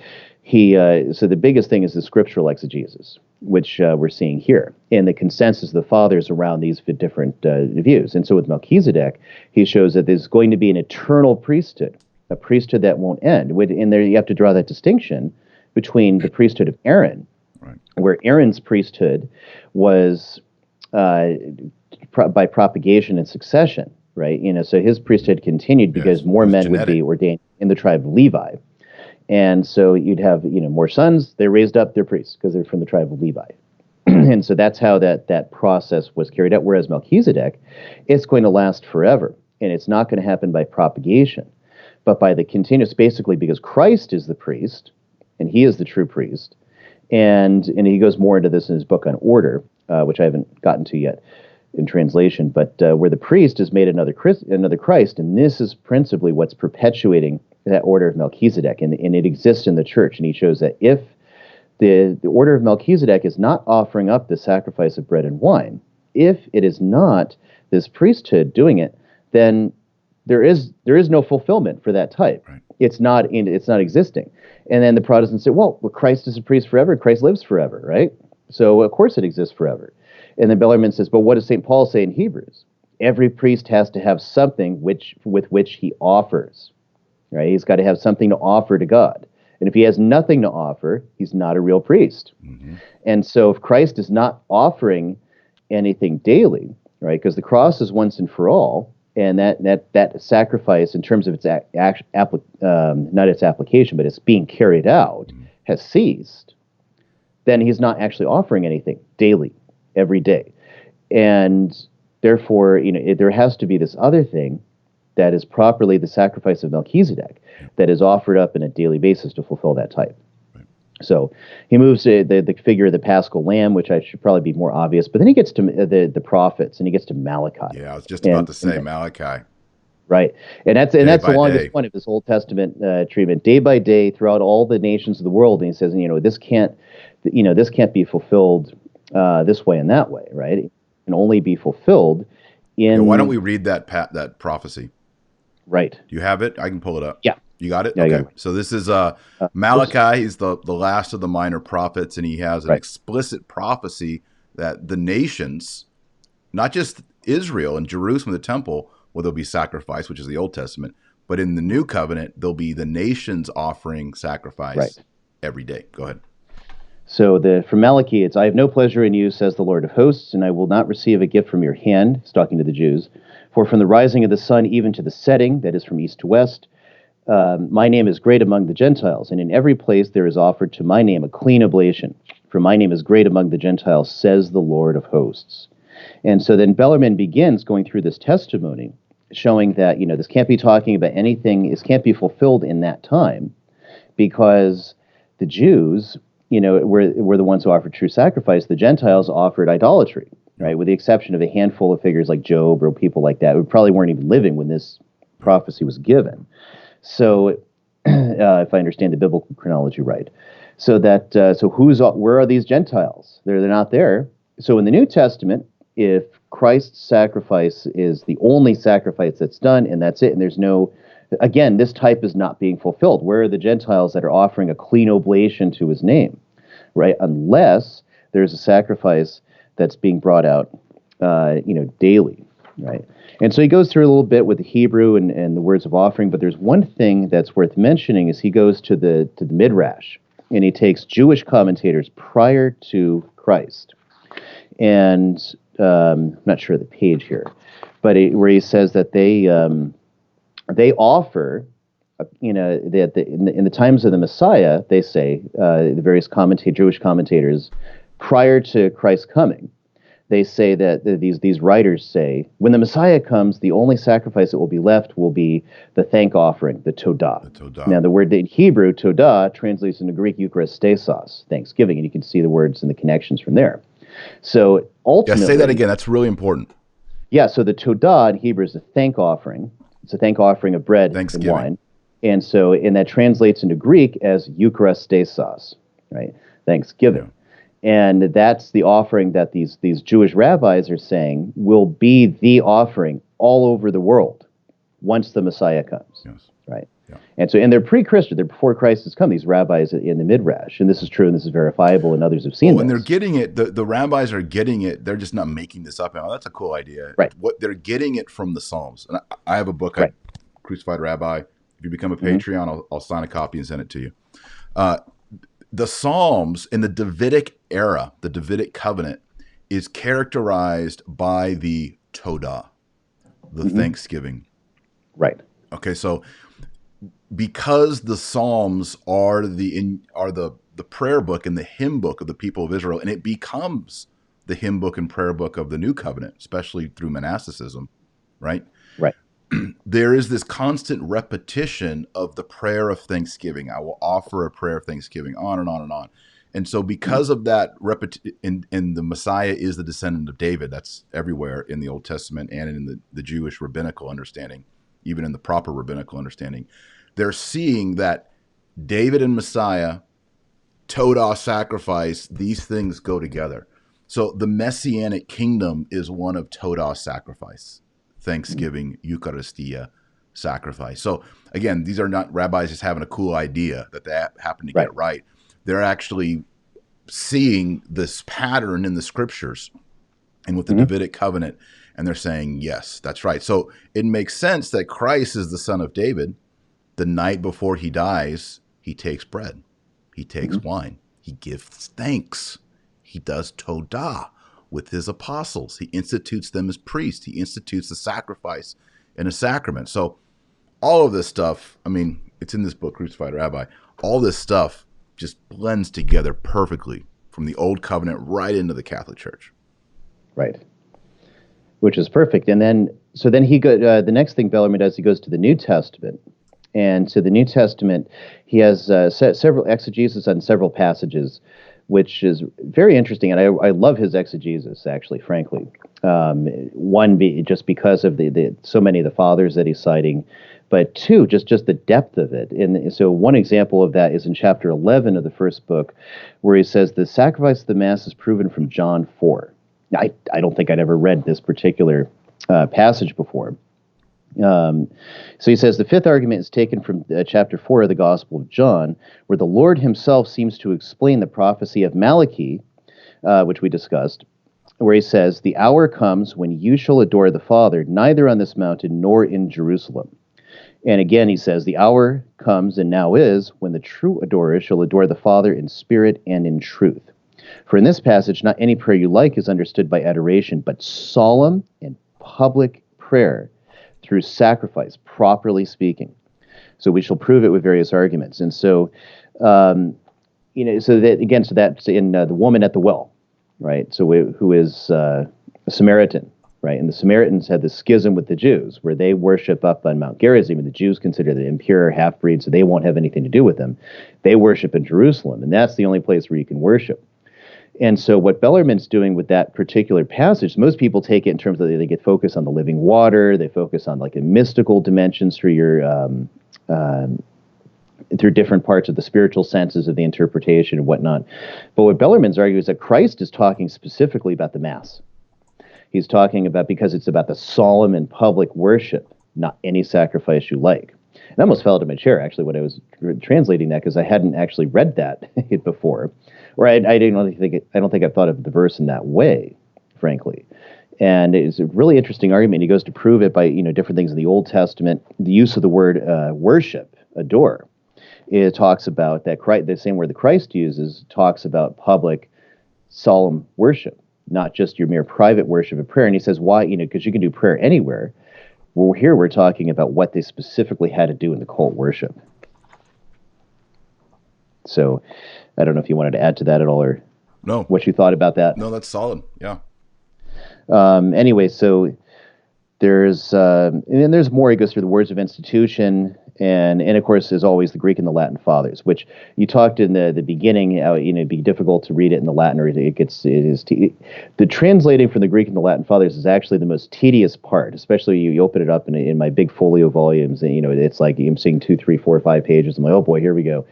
so the biggest thing is the scriptural exegesis, which we're seeing here, and the consensus of the fathers around these different views. And so with Melchizedek, he shows that there's going to be an eternal priesthood, a priesthood that won't end. And there you have to draw that distinction between the priesthood of Aaron, right, where Aaron's priesthood was by propagation and succession, right? So his priesthood continued because more men would be ordained in the tribe of Levi. And so you'd have, more sons. They raised up their priests because they're from the tribe of Levi. And so that's how that process was carried out. Whereas Melchizedek, it's going to last forever. And it's not going to happen by propagation, but by the continuous, basically because Christ is the priest, and he is the true priest. And he goes more into this in his book on order, which I haven't gotten to yet in translation, but where the priest is made another Christ, and this is principally what's perpetuating that order of Melchizedek, and it exists in the church. And he shows that if the order of Melchizedek is not offering up the sacrifice of bread and wine, if it is not this priesthood doing it, then there is no fulfillment for that type. Right. It's not existing. And then the Protestants say, well, Christ is a priest forever. Christ lives forever, right? So of course it exists forever. And then Bellarmine says, but what does St. Paul say in Hebrews? Every priest has to have something with which he offers. Right? He's got to have something to offer to God. And if he has nothing to offer, he's not a real priest. Mm-hmm. And so if Christ is not offering anything daily, right, because the cross is once and for all, and that sacrifice in terms of its not its application, but it's being carried out, has ceased, then he's not actually offering anything daily, every day. And therefore, there has to be this other thing that is properly the sacrifice of Melchizedek that is offered up on a daily basis to fulfill that type. So he moves to the figure of the Paschal Lamb, which I should probably be more obvious, but then he gets to the prophets, and he gets to Malachi. Yeah, I was just about to say Malachi. Right, and that's the longest one of this Old Testament treatment, day by day, throughout all the nations of the world. And he says, this can't be fulfilled this way and that way, right? It can only be fulfilled in. Why don't we read that prophecy? Right. Do you have it? I can pull it up. Yeah. You got it? Yeah, okay. So this is Malachi. He's the last of the minor prophets, and he has an explicit prophecy that the nations, not just Israel and Jerusalem, the temple, where there'll be sacrifice, which is the Old Testament, but in the New Covenant, there'll be the nations offering sacrifice every day. Go ahead. So from Malachi, it's, I have no pleasure in you, says the Lord of hosts, and I will not receive a gift from your hand, he's talking to the Jews, for from the rising of the sun even to the setting, that is from east to west, my name is great among the Gentiles, and in every place there is offered to my name a clean oblation. For my name is great among the Gentiles, says the Lord of hosts. And so then Bellarmine begins going through this testimony, showing that, this can't be talking about anything, this can't be fulfilled in that time, because the Jews, were the ones who offered true sacrifice. The Gentiles offered idolatry, right? With the exception of a handful of figures like Job or people like that, who probably weren't even living when this prophecy was given. So, if I understand the biblical chronology right, where are these Gentiles? They're not there. So in the New Testament, if Christ's sacrifice is the only sacrifice that's done, and that's it, and there's no, again, this type is not being fulfilled. Where are the Gentiles that are offering a clean oblation to his name, right? Unless there's a sacrifice that's being brought out, daily, right? And so he goes through a little bit with the Hebrew and the words of offering, but there's one thing that's worth mentioning is he goes to the Midrash, and he takes Jewish commentators prior to Christ. And I'm not sure of the page here, but where he says that they offer, in the times of the Messiah, they say, the various Jewish commentators, prior to Christ's coming, they say that these writers say, when the Messiah comes, the only sacrifice that will be left will be the thank offering, the toda. Now, the word in Hebrew, toda, translates into Greek Eucharistesos, thanksgiving, and you can see the words and the connections from there. So ultimately, say that again. That's really important. Yeah. So the toda in Hebrew is a thank offering. It's a thank offering of bread and wine, and that translates into Greek as Eucharistesos, right? Thanksgiving. Yeah. And that's the offering that these Jewish rabbis are saying will be the offering all over the world once the Messiah comes. Yes. Right? Yeah. And they're pre-Christian, they're before Christ has come, these rabbis in the Midrash. And this is true, and this is verifiable, and others have seen this. And they're getting it, the rabbis are getting it, they're just not making this up. Oh, that's a cool idea. Right. They're getting it from the Psalms. And I have a book, Crucified Rabbi. If you become a Patreon, I'll sign a copy and send it to you. The Psalms in the Davidic era, the Davidic covenant, is characterized by the toda, the thanksgiving. Right. Okay, so because the Psalms are the prayer book and the hymn book of the people of Israel, and it becomes the hymn book and prayer book of the New Covenant, especially through monasticism, right? Right. There is this constant repetition of the prayer of thanksgiving. I will offer a prayer of thanksgiving, on and on and on. And so because of that, and the Messiah is the descendant of David, that's everywhere in the Old Testament and in the Jewish rabbinical understanding, even in the proper rabbinical understanding, they're seeing that David and Messiah, toda sacrifice, these things go together. So the Messianic kingdom is one of toda sacrifice. Thanksgiving, Eucharistia, sacrifice. So again, these are not rabbis just having a cool idea that they happen to get right. They're actually seeing this pattern in the scriptures and with the Davidic covenant, and they're saying, yes, that's right. So it makes sense that Christ is the son of David. The night before he dies, He takes bread. He takes wine. He gives thanks. He does toda with his apostles. He institutes them as priests. He institutes the sacrifice and a sacrament. So all of this stuff, I mean, it's in this book, Crucified Rabbi. All this stuff just blends together perfectly from the Old Covenant right into the Catholic Church. Right. Which is perfect. And then, so then the next thing Bellarmine does, he goes to the New Testament. And so the New Testament, he has several exegesis on several passages, which is very interesting. And I love his exegesis, actually, frankly. Just because of the so many of the fathers that he's citing, but two, just the depth of it. And so one example of that is in chapter 11 of the first book, where he says, the sacrifice of the Mass is proven from John 4. Now, I don't think I'd ever read this particular passage before. So he says, the fifth argument is taken from chapter 4 of the Gospel of John, where the Lord himself seems to explain the prophecy of Malachi, which we discussed, where he says, the hour comes when you shall adore the Father, neither on this mountain nor in Jerusalem. And again, he says, the hour comes and now is when the true adorers shall adore the Father in spirit and in truth. For in this passage, not any prayer you like is understood by adoration, but solemn and public prayer through sacrifice, properly speaking. So we shall prove it with various arguments. And so, so that's in the woman at the well, right? So who is a Samaritan, right? And the Samaritans had this schism with the Jews, where they worship up on Mount Gerizim, and the Jews consider them impure half-breeds, so they won't have anything to do with them. They worship in Jerusalem, and that's the only place where you can worship. And so what Bellarmine's doing with that particular passage, most people take it in terms of they get focused on the living water, they focus on like a mystical dimensions through your through different parts of the spiritual senses of the interpretation and whatnot. But what Bellarmine's arguing is that Christ is talking specifically about the Mass. He's talking about, because it's about the solemn and public worship, not any sacrifice you like. And I almost fell out of my chair, actually, when I was translating that, because I hadn't actually read that before. Or I don't think I've thought of the verse in that way, frankly. And it's a really interesting argument. He goes to prove it by different things in the Old Testament. The use of the word worship, adore, it talks about that the same word that Christ uses talks about public, solemn worship, not just your mere private worship of prayer. And he says, why? Because you can do prayer anywhere. Well, here we're talking about what they specifically had to do in the cult worship. So I don't know if you wanted to add to that at all, or no, what you thought about that. No, that's solid. Yeah. Anyway, so there's and then there's more. He goes through the words of institution, and of course, as always, the Greek and the Latin fathers, which you talked in the beginning. It'd be difficult to read it in the Latin, or the translating from the Greek and the Latin fathers is actually the most tedious part. Especially you open it up in my big folio volumes, and it's like I'm seeing 2, 3, 4, 5 pages. I'm like, oh boy, here we go.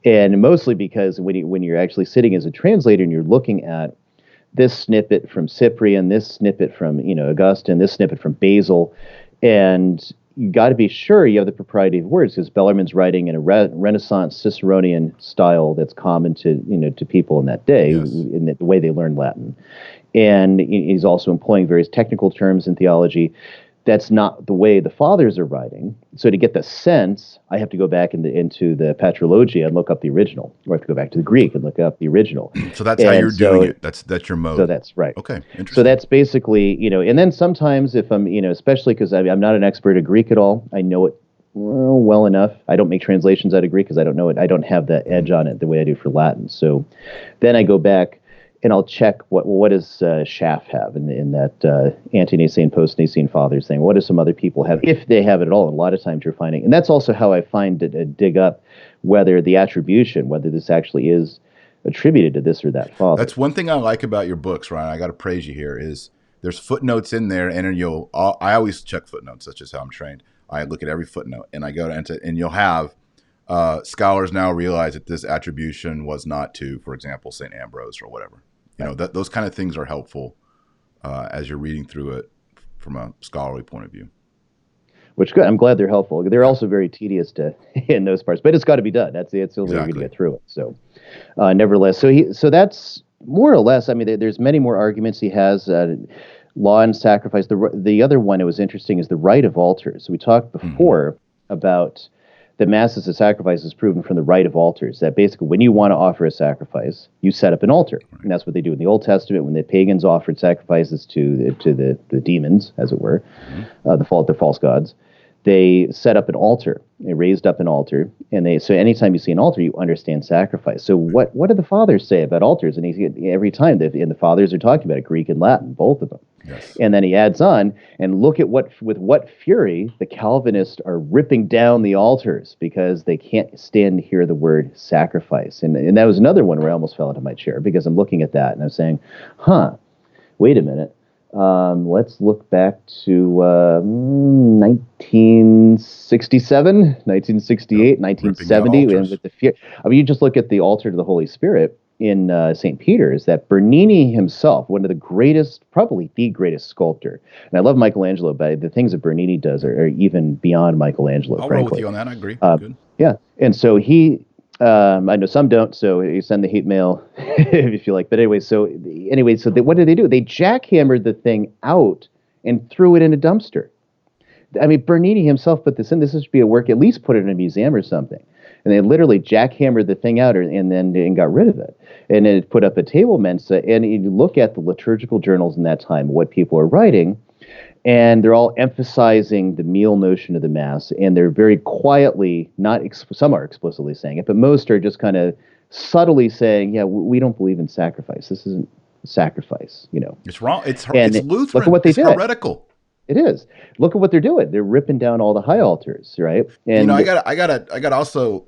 And mostly because when you're actually sitting as a translator and you're looking at this snippet from Cyprian, this snippet from Augustine, this snippet from Basil, and you got to be sure you have the propriety of words, because Bellarmine's writing in a Renaissance Ciceronian style that's common to to people in that day, yes, in the way they learned Latin, and he's also employing various technical terms in theology. That's not the way the fathers are writing. So to get the sense, I have to go back into the Patrologia and look up the original, or I have to go back to the Greek and look up the original. So that's how you're doing it. That's your mode. So that's right. Okay, interesting. So that's basically, and then sometimes if I'm, especially because I'm not an expert at Greek at all, I know it well enough. I don't make translations out of Greek because I don't know it. I don't have the edge on it the way I do for Latin. So then I go back and I'll check what does Schaff have in that ante-Nicene, post-Nicene fathers thing. What do some other people have, if they have it at all? And a lot of times you're finding, and that's also how I find dig up whether the attribution, whether this actually is attributed to this or that father. That's one thing I like about your books, Ryan. I got to praise you here. Is there's footnotes in there, and I always check footnotes. That's just how I'm trained. I look at every footnote, and I go and you'll have scholars now realize that this attribution was not to, for example, St. Ambrose or whatever. Those kind of things are helpful as you're reading through it from a scholarly point of view. Which good. I'm glad they're helpful. They're also very tedious in those parts, but it's got to be done. It's the only way you're going to get through it. So, nevertheless, so that's more or less. I mean, there's many more arguments he has. Law and sacrifice. The other one that was interesting is the rite of altars. So we talked before about that Mass as a sacrifice is proven from the rite of altars, that basically when you want to offer a sacrifice, you set up an altar. And that's what they do in the Old Testament when the pagans offered sacrifices to the demons, as it were, the false gods. They set up an altar. They raised up an altar, and so anytime you see an altar, you understand sacrifice. So what do the fathers say about altars? And every time, and the fathers are talking about it, Greek and Latin, both of them. Yes. And then he adds on, and look at with what fury the Calvinists are ripping down the altars because they can't stand to hear the word sacrifice. And that was another one where I almost fell out of my chair because I'm looking at that and I'm saying, wait a minute. Let's look back to 1967, 1968, 1970. And with the fear, I mean, you just look at the altar to the Holy Spirit in St. Peter's, that Bernini himself, one of the greatest, probably the greatest sculptor. And I love Michelangelo, but the things that Bernini does are even beyond Michelangelo, I'll frankly. roll with you on that. I agree. Good. Yeah. And so I know some don't, so you send the hate mail if you like. But anyway, what did they do? They jackhammered the thing out and threw it in a dumpster. I mean, Bernini himself put this in. This should be a work, at least put it in a museum or something. And they literally jackhammered the thing out and got rid of it. And it put up a table mensa. And you look at the liturgical journals in that time, what people are writing, and they're all emphasizing the meal notion of the Mass, and they're very quietly, some are explicitly saying it, but most are just kind of subtly saying, yeah, we don't believe in sacrifice. This isn't sacrifice, It's wrong. It's Lutheran. Look at what they did. Heretical. It is. Look at what they're doing. They're ripping down all the high altars, right? And I gotta also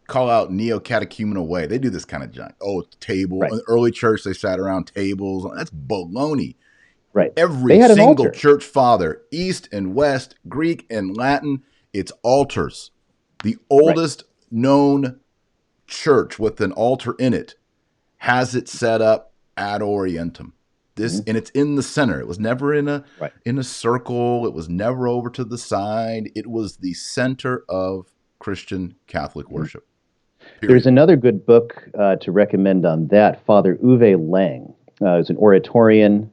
call out neo-catechumenal way. They do this kind of junk. Oh, table. Right. In the early church, they sat around tables. That's baloney. Right. Every single church father, East and West, Greek and Latin, it's altars. The oldest known church with an altar in it has it set up ad orientem. And it's in the center. It was never in a circle. It was never over to the side. It was the center of Christian Catholic worship. Period. There's another good book to recommend on that. Father Uwe Lang. He's an Oratorian.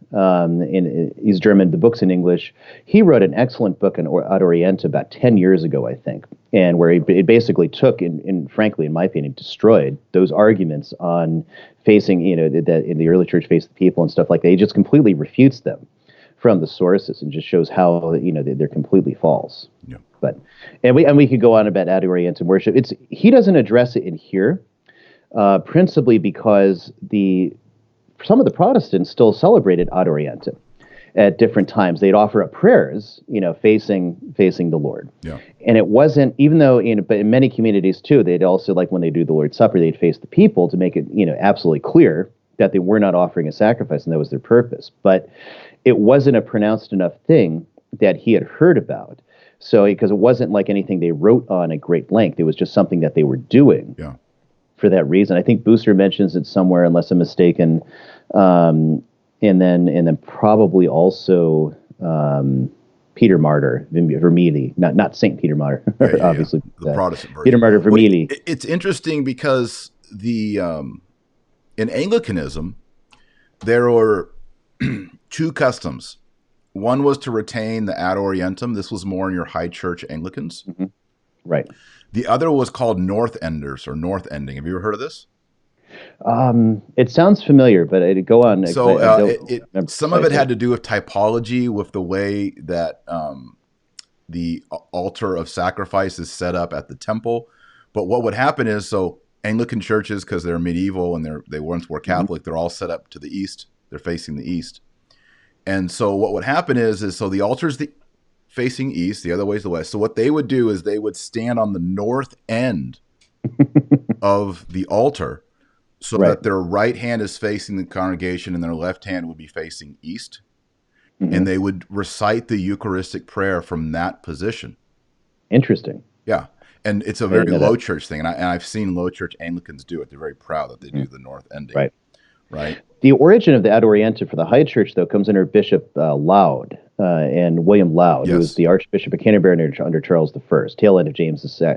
He's German. The book's in English. He wrote an excellent book on Ad Orientem about 10 years ago, I think, and where it basically took, frankly, in my opinion, destroyed those arguments on facing, that in the early church faced the people and stuff like that. He just completely refutes them from the sources and just shows how, they're completely false. Yeah. And we could go on about Ad Orientem worship. He doesn't address it in here, principally because some of the Protestants still celebrated Ad Orientem at different times. They'd offer up prayers, facing the Lord. Yeah. And it wasn't, even though, but in many communities too, they'd also, like when they do the Lord's Supper, they'd face the people to make it, absolutely clear that they were not offering a sacrifice, and that was their purpose. But it wasn't a pronounced enough thing that he had heard about. So, because it wasn't like anything they wrote on at great length, it was just something that they were doing. Yeah. For that reason. I think Booster mentions it somewhere, unless I'm mistaken, and then probably also Peter Martyr, Vermigli, not Saint Peter Martyr, obviously. The Protestant version. Peter Martyr, Vermigli. Well, it's interesting because in Anglicanism there were two customs. One was to retain the Ad Orientem. This was more in your high church Anglicans. Mm-hmm. Right. The other was called North Enders or North Ending. Have you ever heard of this? It sounds familiar, but go on. So some of it had to do with typology, with the way that the altar of sacrifice is set up at the temple. But what would happen is, so Anglican churches, because they're medieval and they once were Catholic, they're all set up to the east. They're facing the east. And so what would happen is so the altar's facing east, the other way is the west. So what they would do is they would stand on the north end of the altar so that their right hand is facing the congregation and their left hand would be facing east. Mm-hmm. And they would recite the Eucharistic prayer from that position. Interesting. Yeah. And it's a very low church thing. And I've seen low church Anglicans do it. They're very proud that they do the north ending. Right. The origin of the Ad Orientem for the high church, though, comes under Bishop Laud. And William Laud, who was the Archbishop of Canterbury under Charles I, tail end of James I,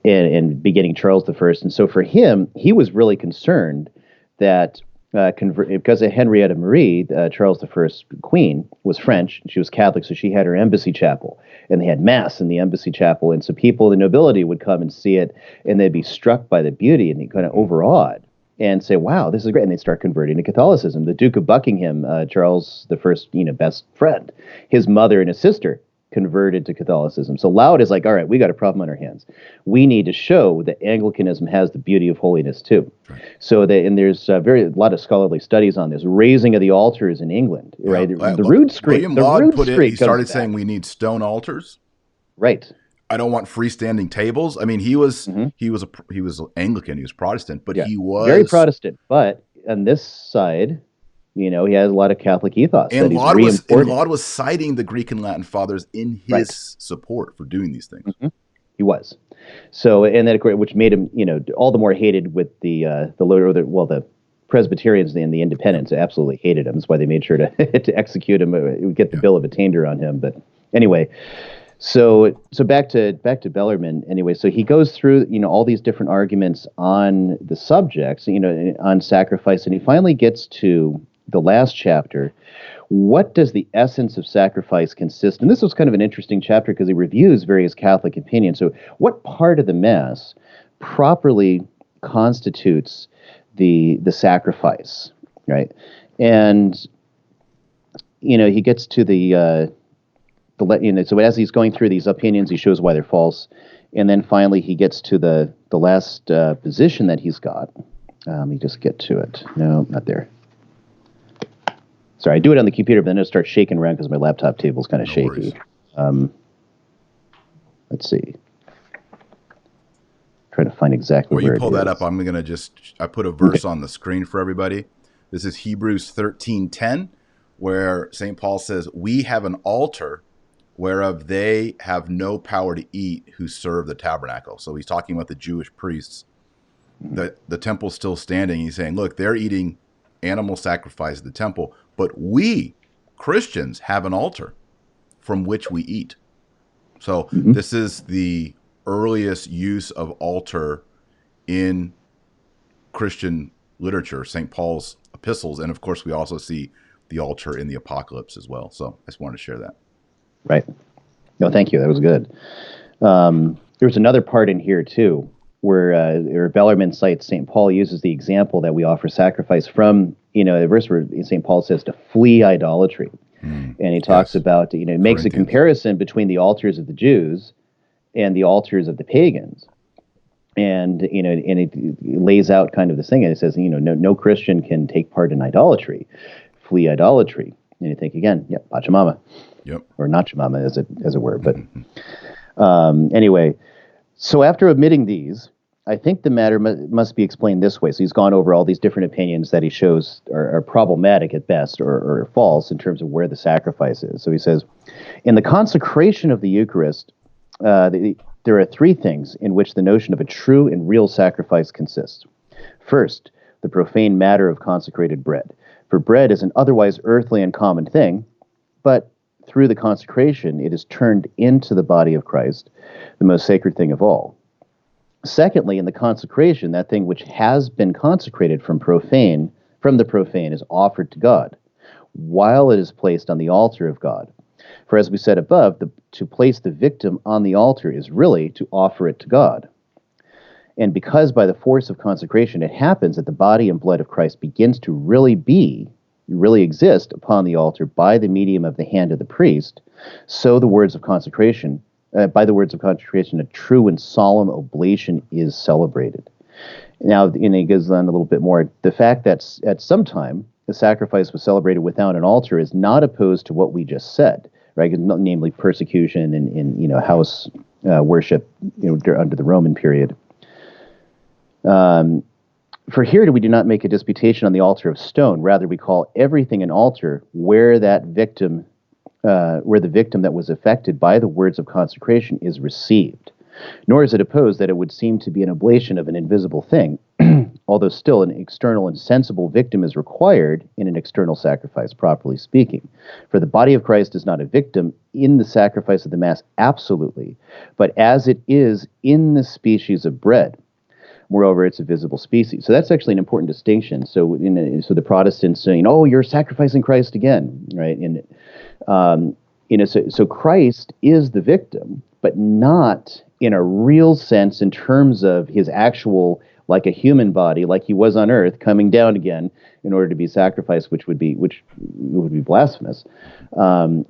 and beginning Charles I. And so for him, he was really concerned that because Henrietta Marie, Charles I's queen, was French. She was Catholic, so she had her embassy chapel, and they had mass in the embassy chapel. And so people, the nobility, would come and see it, and they'd be struck by the beauty and kind of overawed, and say, "Wow, this is great!" And they'd start converting to Catholicism. The Duke of Buckingham, Charles I's, best friend, his mother and his sister converted to Catholicism. So Laud is like, all right, we got a problem on our hands. We need to show that Anglicanism has the beauty of holiness too. Right. So and there's a lot of scholarly studies on this raising of the altars in England, right? The rood screen. William Laud put it. He started saying we need stone altars. Right. I don't want freestanding tables. I mean, he was Anglican, he was Protestant, but he was very Protestant. But on this side, he has a lot of Catholic ethos. And Laud was citing the Greek and Latin fathers in his support for doing these things. Mm-hmm. He was. So, and then which made him, all the more hated with the Presbyterians and the Independents absolutely hated him. That's why they made sure to to execute him, get the bill of attainder on him. But anyway, so back to Bellarmine. Anyway, so he goes through all these different arguments on the subjects, on sacrifice, and he finally gets to the last chapter. What does the essence of sacrifice consist? And this was kind of an interesting chapter because he reviews various Catholic opinions. So what part of the Mass properly constitutes the sacrifice, right? And he gets to so as he's going through these opinions, he shows why they're false, and then finally he gets to the last position that he's got. Let me just get to it. No, not there. Sorry, I do it on the computer, but then it starts shaking around because my laptop table's kind of shaky. Let's see. Trying to find exactly where it is. While you pull that up, I'm going to I put a verse on the screen for everybody. This is Hebrews 13:10, where St. Paul says, "We have an altar whereof they have no power to eat who serve the tabernacle." So he's talking about the Jewish priests. The temple's still standing. He's saying, look, they're eating animal sacrifice at the temple, but we Christians have an altar from which we eat. So this is the earliest use of altar in Christian literature, St. Paul's epistles, and of course we also see the altar in the Apocalypse as well. So I just wanted to share that. Right. No, thank you. That was good. There's another part in here too, where Bellarmine cites St. Paul uses the example that we offer sacrifice from, the verse where St. Paul says to flee idolatry. And he talks about, makes a comparison between the altars of the Jews and the altars of the pagans. And, and it lays out kind of this thing. And it says, no Christian can take part in idolatry, flee idolatry. And you think again, Pachamama. Yep. Or Nachamama, as it were. But anyway, so after omitting these, I think the matter must be explained this way. So he's gone over all these different opinions that he shows are problematic at best or false in terms of where the sacrifice is. So he says, in the consecration of the Eucharist, there are three things in which the notion of a true and real sacrifice consists. First, the profane matter of consecrated bread. For bread is an otherwise earthly and common thing, but through the consecration, it is turned into the body of Christ, the most sacred thing of all. Secondly, in the consecration, that thing which has been consecrated from the profane is offered to God, while it is placed on the altar of God. For as we said above, to place the victim on the altar is really to offer it to God. And because by the force of consecration it happens that the body and blood of Christ begins to really exist upon the altar by the medium of the hand of the priest, so by the words of consecration, a true and solemn oblation is celebrated. Now, and he goes on a little bit more. The fact that at some time the sacrifice was celebrated without an altar is not opposed to what we just said, right? Namely, persecution and house worship, under the Roman period. For here we do not make a disputation on the altar of stone. Rather, we call everything an altar where the victim that was affected by the words of consecration is received. Nor is it opposed that it would seem to be an oblation of an invisible thing, although still an external and sensible victim is required in an external sacrifice, properly speaking. For the body of Christ is not a victim in the sacrifice of the Mass absolutely, but as it is in the species of bread. Moreover, it's a visible species. So that's actually an important distinction. So, so the Protestants saying, "Oh, you're sacrificing Christ again," right? And so Christ is the victim, but not in a real sense in terms of his actual, like a human body, like he was on earth, coming down again in order to be sacrificed, which would be blasphemous.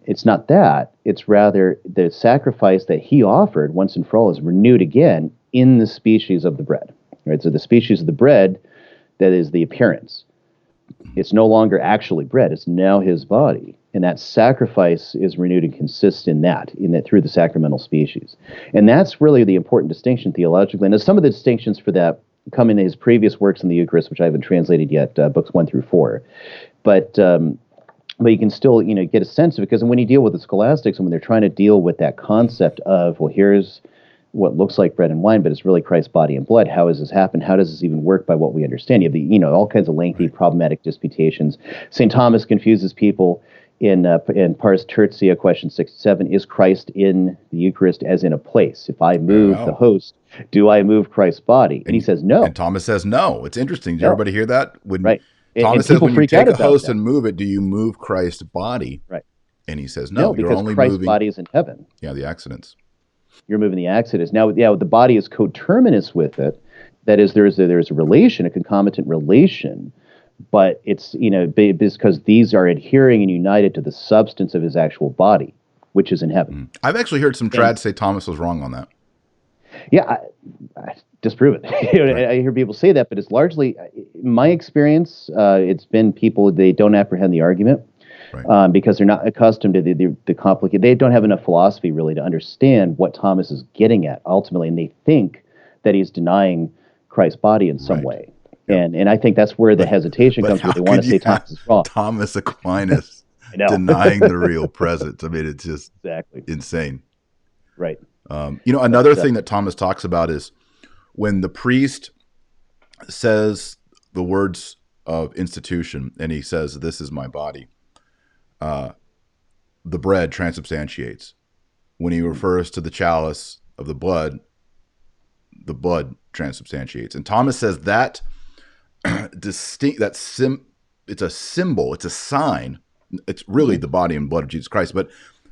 It's not that. It's rather the sacrifice that he offered once and for all is renewed again in the species of the bread. Right? So the species of the bread, that is the appearance. It's no longer actually bread. It's now his body. And that sacrifice is renewed and consists in that through the sacramental species. And that's really the important distinction theologically. And some of the distinctions for that come in his previous works in the Eucharist, which I haven't translated yet, books 1 through 4. But you can still, get a sense of it, because when you deal with the scholastics and when they're trying to deal with that concept of, well, here's what looks like bread and wine, but it's really Christ's body and blood. How has this happened? How does this even work by what we understand? You have all kinds of lengthy, problematic disputations. St. Thomas confuses people in Pars Tertia, question 67, is Christ in the Eucharist as in a place? If I move the host, do I move Christ's body? And he says no. And Thomas says no. It's interesting. Did everybody hear that? Right. Thomas says, when you take a host and move it, do you move Christ's body? Right. And he says no. Because you're only Christ's moving, body is in heaven. Yeah, the accidents. You're moving the accidents. Now, the body is coterminous with it. That is, there's a relation, a concomitant relation, but it's, because these are adhering and united to the substance of his actual body, which is in heaven. I've actually heard some trads say Thomas was wrong on that. Yeah, I disprove it. Right. I hear people say that, but it's largely, in my experience, it's been people, they don't apprehend the argument. Right. Because they're not accustomed to the complicated. They don't have enough philosophy really to understand what Thomas is getting at ultimately, and they think that he's denying Christ's body in some way. Yep. And I think that's where the hesitation comes. Where they want to say Thomas is wrong. Thomas Aquinas denying the real presence. I mean, it's just insane. Right. Another thing that Thomas talks about is when the priest says the words of institution, and he says, "This is my body." The bread transubstantiates. When he refers to the chalice of the blood transubstantiates. And Thomas says that it's a symbol, it's a sign. It's really the body and blood of Jesus Christ, but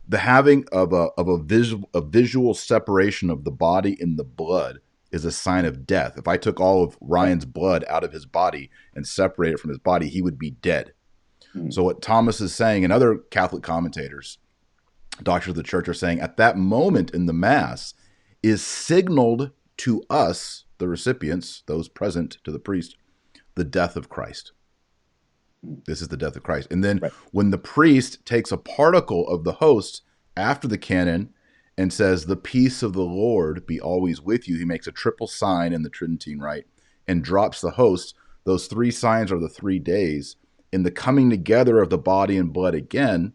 the having of a visual separation of the body and the blood is a sign of death. If I took all of Ryan's blood out of his body and separated it from his body, he would be dead. So what Thomas is saying, and other Catholic commentators, doctors of the church, are saying at that moment in the Mass is signaled to us, the recipients, those present to the priest, the death of Christ. This is the death of Christ. And then when the priest takes a particle of the host after the canon and says, "The peace of the Lord be always with you," he makes a triple sign in the Tridentine rite and drops the host. Those three signs are the 3 days. In the coming together of the body and blood again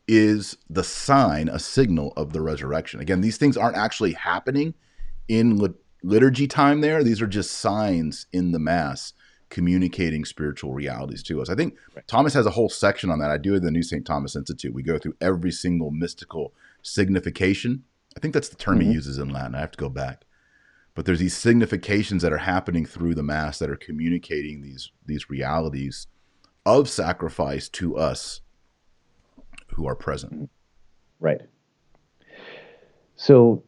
is the sign, a signal of the resurrection. Again, these things aren't actually happening in liturgy time there. These are just signs in the Mass communicating spiritual realities to us. I think Thomas has a whole section on that. I do in the New St. Thomas Institute. We go through every single mystical signification. I think that's the term he uses in Latin. I have to go back. But there's these significations that are happening through the Mass that are communicating these realities of sacrifice to us who are present. Right. So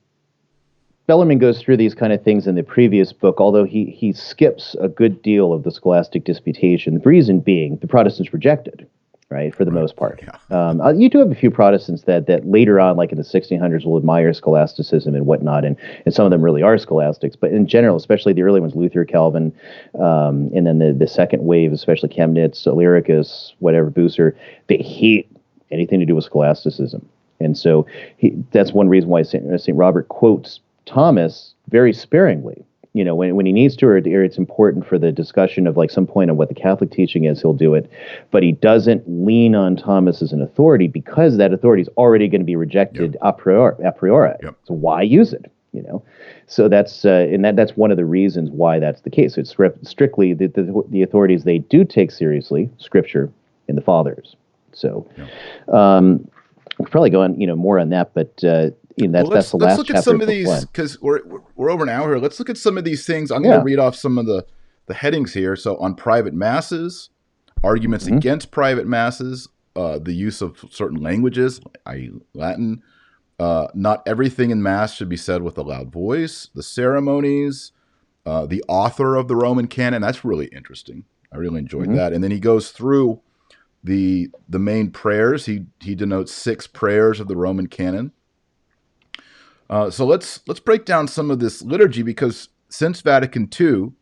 Bellarmine goes through these kind of things in the previous book, although he skips a good deal of the scholastic disputation. The reason being the Protestants rejected, right, for the most part. Yeah. You do have a few Protestants that later on, like in the 1600s, will admire scholasticism and whatnot, and some of them really are scholastics. But in general, especially the early ones, Luther, Calvin, and then the second wave, especially Chemnitz, Illyricus, whatever, Bucer, they hate anything to do with scholasticism. And so that's one reason why St. Robert quotes Thomas very sparingly. When he needs to, or it's important for the discussion of like some point on what the Catholic teaching is, he'll do it. But he doesn't lean on Thomas as an authority because that authority is already going to be rejected a priori. Yep. So why use it? So that's that's one of the reasons why that's the case. It's strictly the authorities they do take seriously, Scripture and the Fathers. So. We could probably go on, more on that, but that's Well, that's the let's last look at chapter some of of book these one. because we're over an hour here. Let's look at some of these things. I'm going to Yeah. read off some of the headings here. So on private masses, arguments Hmm. against private masses, the use of certain languages, i.e., Latin. Not everything in mass should be said with a loud voice. The ceremonies, the author of the Roman Canon. That's really interesting. I really enjoyed Hmm. that. And then he goes through the main prayers. He denotes 6 prayers of the Roman Canon. So let's break down some of this liturgy, because since Vatican II,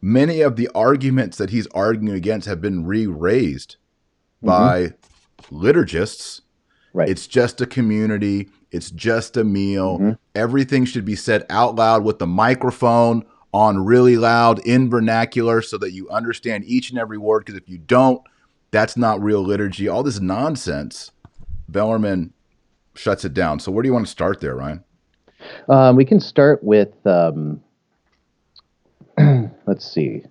many of the arguments that he's arguing against have been re-raised Hmm. by liturgists. Right. It's just a community. It's just a meal. Hmm. Everything should be said out loud with the microphone on really loud in vernacular so that you understand each and every word. Because if you don't, that's not real liturgy. All this nonsense, Bellarmine shuts it down. So where do you want to start there, Ryan? We can start with, let's see.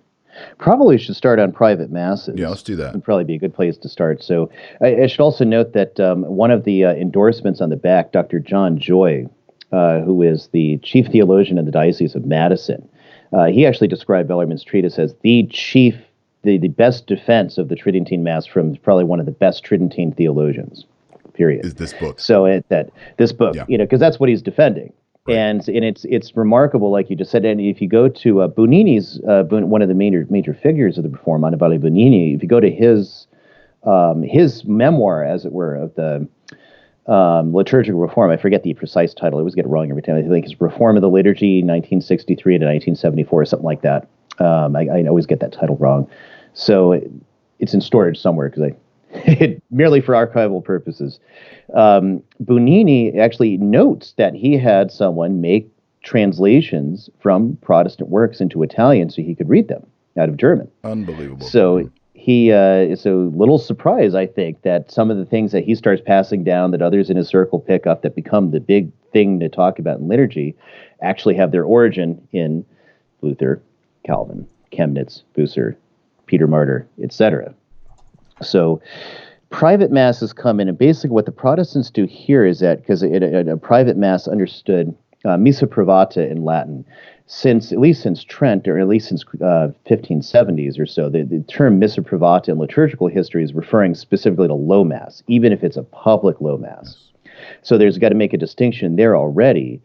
Probably should start on private masses. Yeah, let's do that. Would probably be a good place to start. So I should also note that one of the endorsements on the back, Dr. John Joy, who is the chief theologian in the Diocese of Madison, he actually described Bellarmine's treatise as the best defense of the Tridentine Mass from probably one of the best Tridentine theologians. Period. Is this book? So that this book, Yeah. because that's what he's defending. Right. And it's remarkable, like you just said. And if you go to Bonini's, one of the major figures of the Reform, Annibale Bonini, if you go to his memoir, as it were, of the liturgical reform, I forget the precise title. I always get it wrong every time. I think it's Reform of the Liturgy, 1963 to 1974, or something like that. I always get that title wrong. So it's in storage somewhere because merely for archival purposes. Bonini actually notes that he had someone make translations from Protestant works into Italian so he could read them out of German. Unbelievable. So he is a little surprised, I think, that some of the things that he starts passing down that others in his circle pick up that become the big thing to talk about in liturgy actually have their origin in Luther, Calvin, Chemnitz, Bucer, Peter Martyr, etc. So private masses come in, and basically what the Protestants do here is that, because a private mass understood missa privata in Latin, at least since Trent, or at least since 1570s or so, the term missa privata in liturgical history is referring specifically to low mass, even if it's a public low mass. Yes. So there's got to make a distinction there already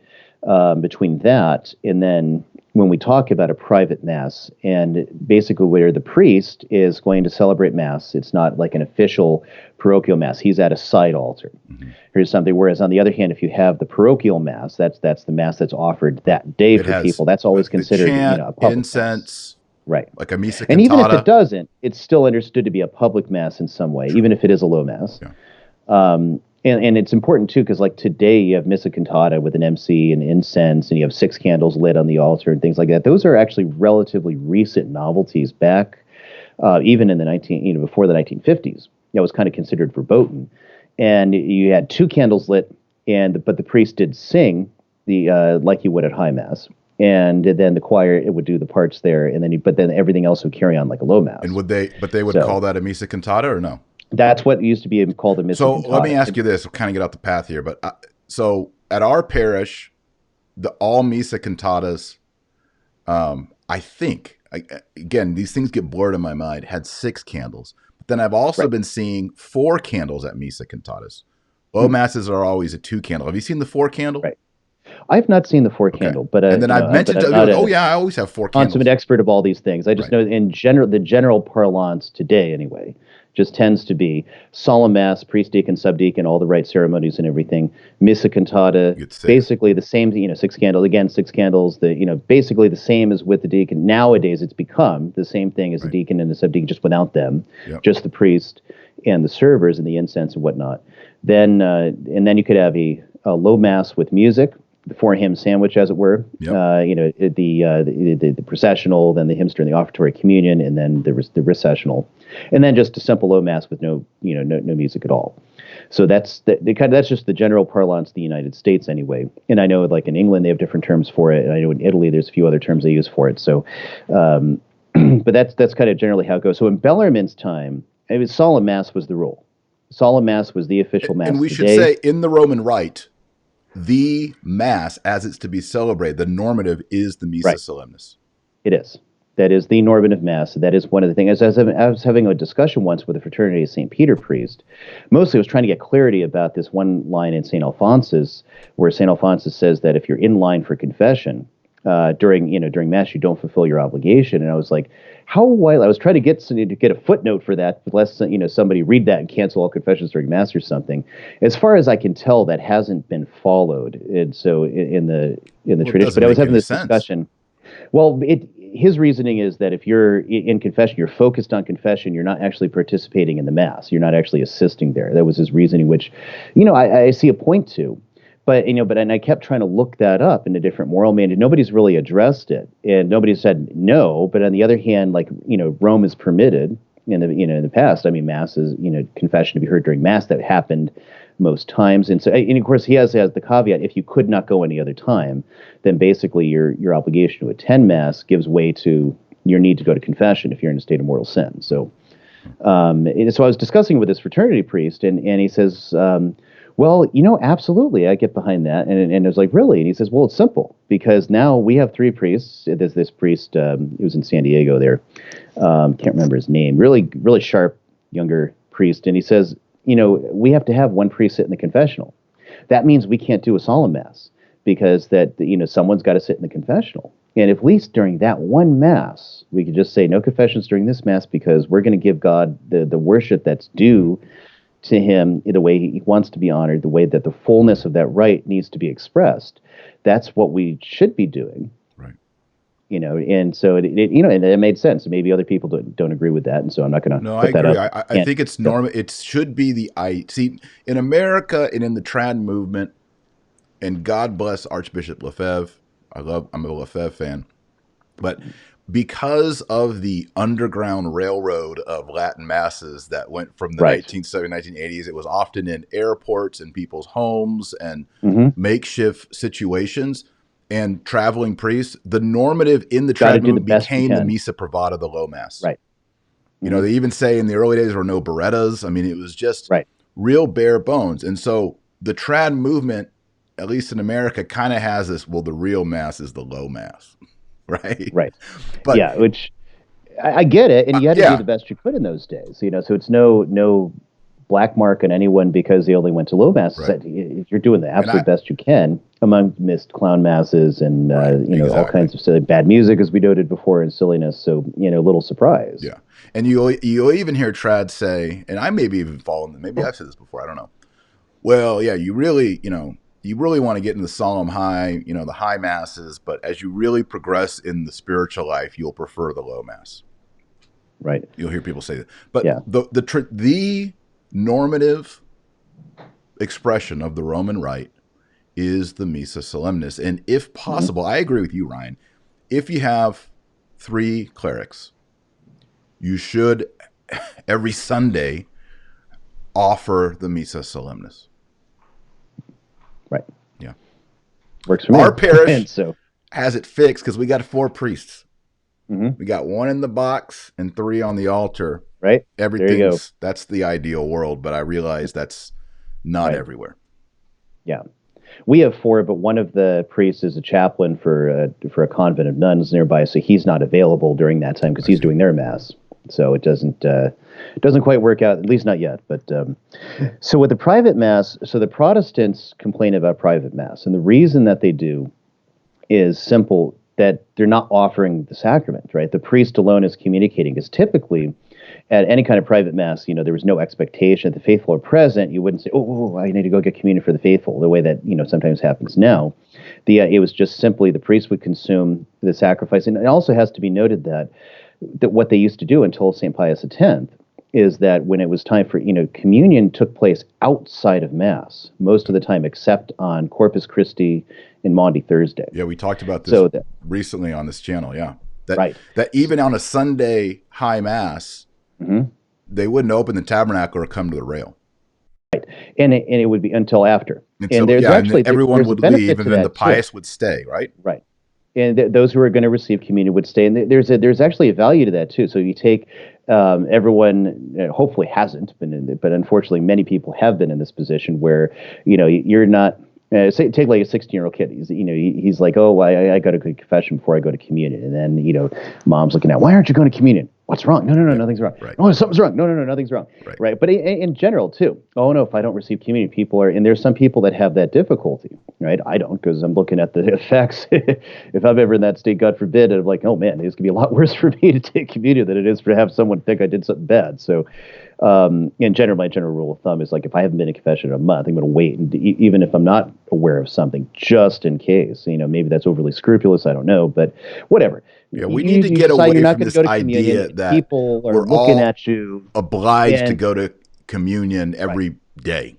between that and then when we talk about a private mass, and basically where the priest is going to celebrate mass, it's not like an official parochial mass. He's at a side altar. Mm-hmm. Here's something. Whereas on the other hand, if you have the parochial mass, that's the mass that's offered that day for people. That's always considered chant, a public incense, mass. Right? Like a missa cantata. And even if it doesn't, it's still understood to be a public mass in some way, even if it is a low mass. Yeah. And it's important, too, because like today you have missa cantata with an MC and incense, and you have 6 candles lit on the altar and things like that. Those are actually relatively recent novelties back, even in the before the 1950s. That was kind of considered verboten. And you had 2 candles lit, but the priest did sing like you would at high mass. And then the choir, it would do the parts there, and then everything else would carry on like a low mass. And they would call that a missa cantata or no? That's what used to be called a missa cantata. So let me ask you this. We'll kind of get off the path here. But so at our parish, all missa cantatas, I think, again, these things get blurred in my mind, had 6 candles. But then I've also been seeing 4 candles at missa cantatas. Low masses are always a 2 candle. Have you seen the 4 candle? Right. I've not seen the 4 candle, but and then I've mentioned, I always have 4 candles. I'm an expert of all these things. I just know in general, the general parlance today, anyway, just tends to be solemn mass, priest, deacon, subdeacon, all the rite ceremonies and everything. Missa cantata, basically the same. 6 candles again, 6 candles. Basically the same as with the deacon. Nowadays, it's become the same thing as the deacon and the subdeacon, just without them, just the priest and the servers and the incense and whatnot. Then and then you could have a low mass with music, the 4-hymn sandwich, as it were. Yep. The processional, then the hymnster and the offertory communion, and then the recessional, and then just a simple low mass with no music at all. So that's just the general parlance of the United States anyway. And I know like in England they have different terms for it, and I know in Italy there's a few other terms they use for it. So, but that's kind of generally how it goes. So in Bellarmine's time, solemn mass was the rule. Solemn mass was the official mass. And we should say in the Roman Rite, the Mass as it's to be celebrated, the normative is the Missa Right. Solemnis. It is. That is the normative Mass. That is one of the things. I was having a discussion once with a fraternity of St. Peter priest. Mostly I was trying to get clarity about this one line in St. Alphonsus, where St. Alphonsus says that if you're in line for confession during Mass, you don't fulfill your obligation. And I was like, how wild. I was trying to get a footnote for that, lest somebody read that and cancel all confessions during Mass or something. As far as I can tell, that hasn't been followed. And so in the tradition. But I was having this discussion. Well, his reasoning is that if you're in confession, you're focused on confession, you're not actually participating in the Mass. You're not actually assisting there. That was his reasoning, which, I see a point to. But, and I kept trying to look that up in a different moral manual. Nobody's really addressed it. And nobody said no. But on the other hand, Rome is permitted in the past. I mean, Mass is, confession to be heard during Mass. That happened most times. And so, and of course, he has the caveat, if you could not go any other time, then basically your obligation to attend Mass gives way to your need to go to confession if you're in a state of mortal sin. So, so I was discussing with this fraternity priest, and he says, well, absolutely, I get behind that. And I was like, really? And he says, well, it's simple, because now we have three priests. There's this priest, he was in San Diego there, can't remember his name, really, really sharp, younger priest. And he says, we have to have one priest sit in the confessional. That means we can't do a solemn Mass, because someone's got to sit in the confessional. And at least during that one Mass, we could just say no confessions during this Mass, because we're going to give God the worship that's due to him, the way he wants to be honored, the way that the fullness of that rite needs to be expressed. That's what we should be doing. Right. And so and it made sense. Maybe other people don't agree with that, and so I'm not going to. No, I agree. I think it's normal. It should be see, in America and in the trad movement, and God bless Archbishop Lefebvre. I'm a Lefebvre fan, but because of the underground railroad of Latin Masses that went from the 1970s, 1980s, it was often in airports and people's homes and makeshift situations. And traveling priests, the normative in the trad movement became the Missa Privata, the low Mass. Right. They even say in the early days there were no berettas. I mean, it was just real bare bones. And so the trad movement, at least in America, kind of has this, well, the real Mass is the low Mass. Right. But yeah, which I get it. And you had to do the best you could in those days, so it's no black mark on anyone because they only went to low Mass. Right. You're doing the absolute best you can among missed clown masses and all kinds of silly bad music, as we noted before, and silliness. So little surprise. Yeah, and you'll even hear trad say, and I maybe even fallen. Maybe I've said this before. I don't know. Well, yeah, you really want to get in the solemn high, the high Masses, but as you really progress in the spiritual life, you'll prefer the low Mass. Right. You'll hear people say that, but the normative expression of the Roman rite is the Missa Solemnis. And if possible, I agree with you, Ryan, if you have three clerics, you should every Sunday offer the Missa Solemnis. Right. Yeah. Works for me. Our parish has it fixed because we got 4 priests. We got 1 in the box and 3 on the altar. Right. Everything's, that's the ideal world, but I realize that's not everywhere. Yeah. We have 4, but one of the priests is a chaplain for a convent of nuns nearby, so he's not available during that time because he's doing their Mass. So it doesn't quite work out, at least not yet. But so with the private Mass, so the Protestants complain about private Mass, and the reason that they do is simple, that they're not offering the sacrament, right? The priest alone is communicating, because typically at any kind of private Mass, there was no expectation that the faithful are present. You wouldn't say, oh, I need to go get communion for the faithful, the way that, sometimes happens now. It was just simply the priest would consume the sacrifice. And it also has to be noted that what they used to do until St. Pius X is that when it was time for, communion took place outside of Mass most of the time, except on Corpus Christi and Maundy Thursday. Yeah, we talked about this recently on this channel, yeah. That even on a Sunday high Mass, they wouldn't open the tabernacle or come to the rail. Right, and it would be until after. And there's actually everyone would leave, and then the pious would stay, right? Right. And those who are going to receive communion would stay. And there's actually a value to that, too. So you take everyone, hopefully hasn't been in it, but unfortunately many people have been in this position where, you're not Take like a 16-year-old kid. He's like, oh, I go to confession before I go to communion, and then mom's looking at, why aren't you going to communion? What's wrong? No, nothing's wrong. Right. Oh, something's wrong. No, nothing's wrong. Right. But in general too. Oh no, if I don't receive communion, and there's some people that have that difficulty. Right. I don't, because I'm looking at the effects. If I'm ever in that state, God forbid, I'm like, oh man, it's gonna be a lot worse for me to take communion than it is to have someone think I did something bad. So, in general, my general rule of thumb is like, if I haven't been in confession in a month, I'm going to wait, and even if I'm not aware of something, just in case. Maybe that's overly scrupulous. I don't know, but whatever. Yeah, we need to get away from this idea that people are we're looking all at you, obliged to go to communion every day.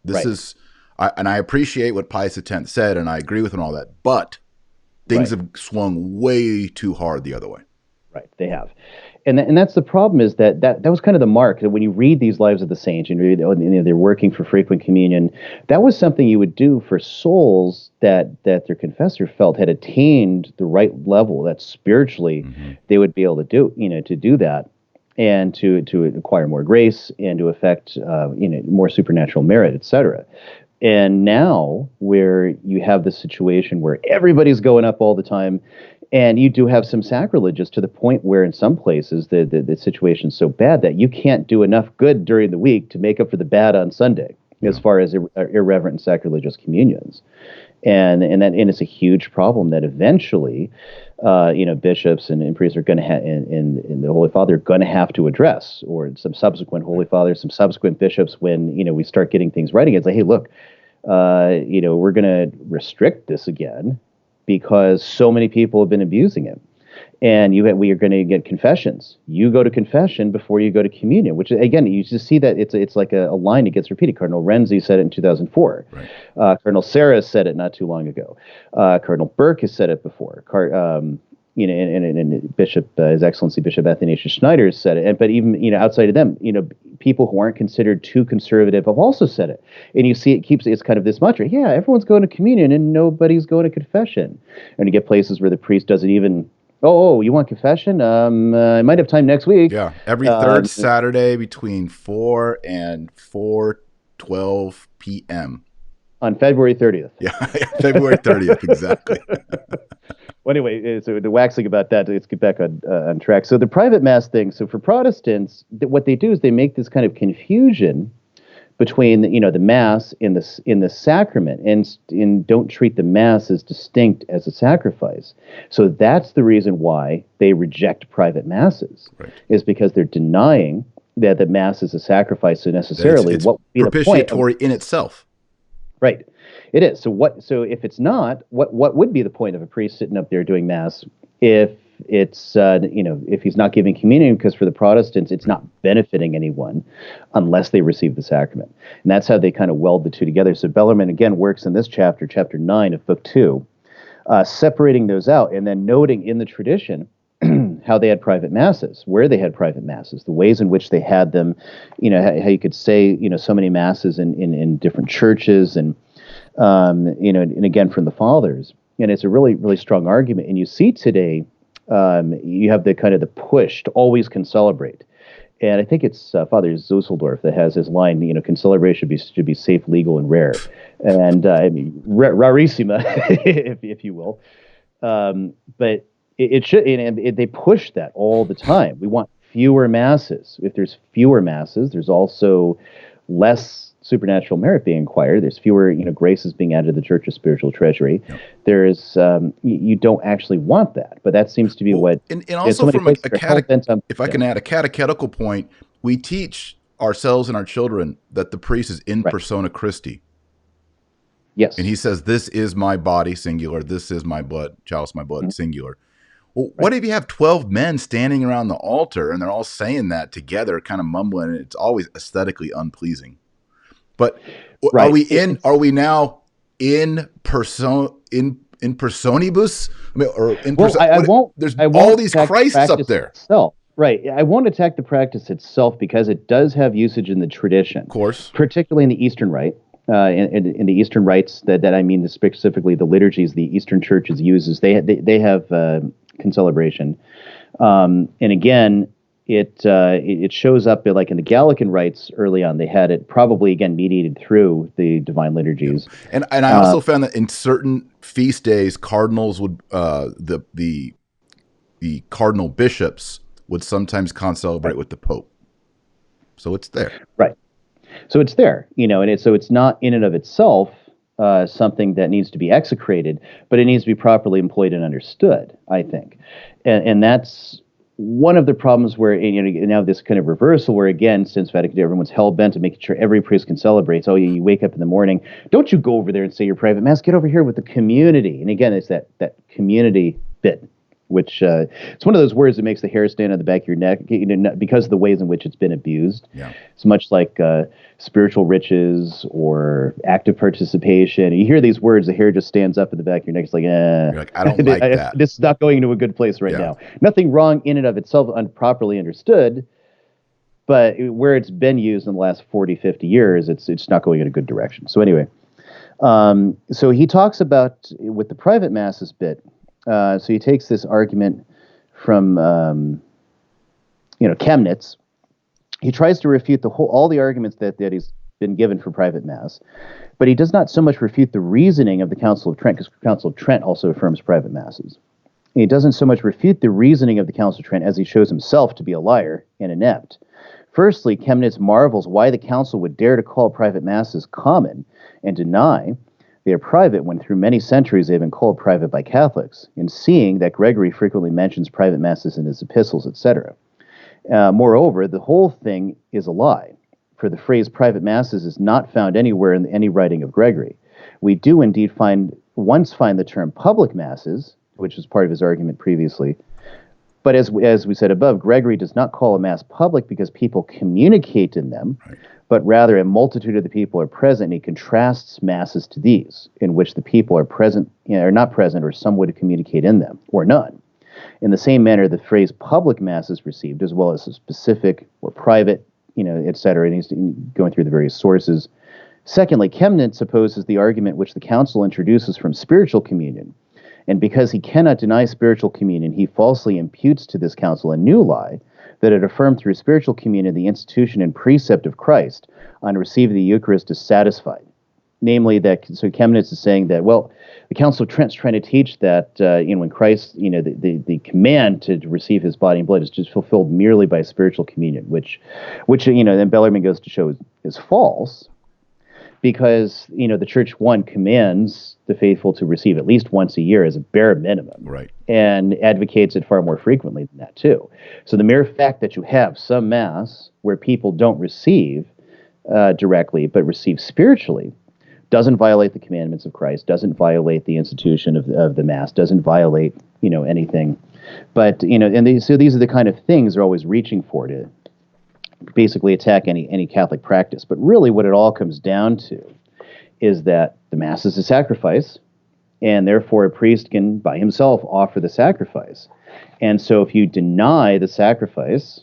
This Right. is, and I appreciate what Pius X said, and I agree with him and all that, but things have swung way too hard the other way. Right, they have. And that's the problem, is that was kind of the mark that when you read these lives of the saints, they're working for frequent communion. That was something you would do for souls that their confessor felt had attained the right level, that spiritually they would be able to do that, and to acquire more grace and to affect more supernatural merit, etc. And now, where you have this situation where everybody's going up all the time, and you do have some sacrileges, to the point where in some places the situation's so bad that you can't do enough good during the week to make up for the bad on Sunday, as far as irreverent and sacrilegious communions. And it's a huge problem that eventually, bishops and priests are going to have, and the Holy Father are going to have to address, or some subsequent Holy Fathers, some subsequent bishops, when we start getting things right again. It's like, hey, look, we're going to restrict this again, because so many people have been abusing it. And we are going to get confessions. You go to confession before you go to communion, which, again, you just see that it's like a line that gets repeated. Cardinal Renzi said it in 2004. Right. Cardinal Sarah said it not too long ago. Cardinal Burke has said it before. And Bishop, His Excellency Bishop Athanasius Schneider has said it. But even outside of them, people who aren't considered too conservative have also said it. And you see it's kind of this mantra. Yeah, everyone's going to communion and nobody's going to confession. And you get places where the priest doesn't even, oh, you want confession? I might have time next week. Yeah, every third Saturday between 4 and 4:12 p.m. on February 30th. Yeah, February 30th, exactly. Well, anyway, so the waxing about that, let's get back on track. So the private mass thing, so for Protestants, what they do is they make this kind of confusion between the mass in the sacrament, and don't treat the mass as distinct as a sacrifice. So that's the reason why they reject private masses, is because they're denying that the mass is a sacrifice. So necessarily, it's what would be propitiatory in itself. Right. It is. So if it's not, what would be the point of a priest sitting up there doing mass if it's if he's not giving communion? Because for the Protestants, it's not benefiting anyone unless they receive the sacrament. And that's how they kind of weld the two together. So Bellarmine again works in this chapter 9 of book 2, separating those out, and then noting in the tradition how they had private masses, where they had private masses, the ways in which they had them, how you could say, so many masses in different churches, and and again from the fathers. And it's a really, really strong argument. And you see today, you have the kind of the push to always concelebrate. And I think it's Father Zusseldorf that has his line, concelebrate should be safe, legal, and rare. And rarissima, if you will. But it should, and they push that all the time. We want fewer masses. If there's fewer masses, there's also less supernatural merit being acquired. There's fewer, graces being added to the Church's spiritual treasury. Yep. There's, you don't actually want that, but that seems to be what. And also from if I can add a catechetical point, we teach ourselves and our children that the priest is in persona Christi. Yes. And he says, "This is my body, singular. This is my blood, chalice, my blood, singular." Well, what if you have 12 men standing around the altar and they're all saying that together, kind of mumbling, and it's always aesthetically unpleasing? But are we now in personibus? There's all these Christs up there. Itself. Right. I won't attack the practice itself, because it does have usage in the tradition. Of course. Particularly in the Eastern Rite. In the Eastern rites that I mean, specifically the liturgies the Eastern churches uses, they have concelebration. And again, it shows up like in the Gallican rites early on. They had it probably again mediated through the divine liturgies. And I also found that in certain feast days, cardinals would the cardinal bishops would sometimes concelebrate with the Pope. So it's there. Right. So it's there, and it's not in and of itself something that needs to be execrated, but it needs to be properly employed and understood, I think. And that's one of the problems where, now this kind of reversal where, again, since Vatican II, everyone's hell-bent on making sure every priest can celebrate. So you wake up in the morning, don't you go over there and say your private mass, get over here with the community. And again, it's that community bit, which it's one of those words that makes the hair stand on the back of your neck, because of the ways in which it's been abused. Yeah. It's much like spiritual riches or active participation. You hear these words, the hair just stands up in the back of your neck. It's like, You're like, I don't like that. This is not going into a good place right now. Nothing wrong in and of itself, properly understood, but where it's been used in the last 40, 50 years, it's not going in a good direction. So anyway, so he talks about, with the private masses bit, so he takes this argument from, Chemnitz. He tries to refute all the arguments that he's been given for private mass, but he does not so much refute the reasoning of the Council of Trent, because the Council of Trent also affirms private masses. And he doesn't so much refute the reasoning of the Council of Trent as he shows himself to be a liar and inept. Firstly, Chemnitz marvels why the Council would dare to call private masses common and deny they are private when through many centuries they have been called private by Catholics, in seeing that Gregory frequently mentions private masses in his epistles, etc. Moreover, the whole thing is a lie, for the phrase private masses is not found anywhere in any writing of Gregory. We do indeed once find the term public masses, which was part of his argument previously, but as we said above, Gregory does not call a mass public because people communicate in them, right, but rather a multitude of the people are present, and he contrasts masses to these, in which the people are present, are not present, or some would communicate in them, or none. In the same manner, the phrase public mass is received, as well as a specific or private, etc. And he's going through the various sources. Secondly, Chemnitz opposes the argument which the Council introduces from spiritual communion. And because he cannot deny spiritual communion, he falsely imputes to this Council a new lie, that it affirmed through spiritual communion the institution and precept of Christ on receiving the Eucharist is satisfied. Namely, so Chemnitz is saying that, well, the Council of Trent's trying to teach that, when Christ, the command to receive his body and blood is just fulfilled merely by spiritual communion, which then Bellarmine goes to show is false, because, the Church, commands the faithful to receive at least once a year as a bare minimum. Right. And advocates it far more frequently than that, too. So the mere fact that you have some Mass where people don't receive directly, but receive spiritually, doesn't violate the commandments of Christ, doesn't violate the institution of the Mass, doesn't violate, anything. But, so these are the kind of things they're always reaching for, to basically attack any Catholic practice. But really what it all comes down to is that the Mass is a sacrifice, and therefore a priest can by himself offer the sacrifice. And so if you deny the sacrifice,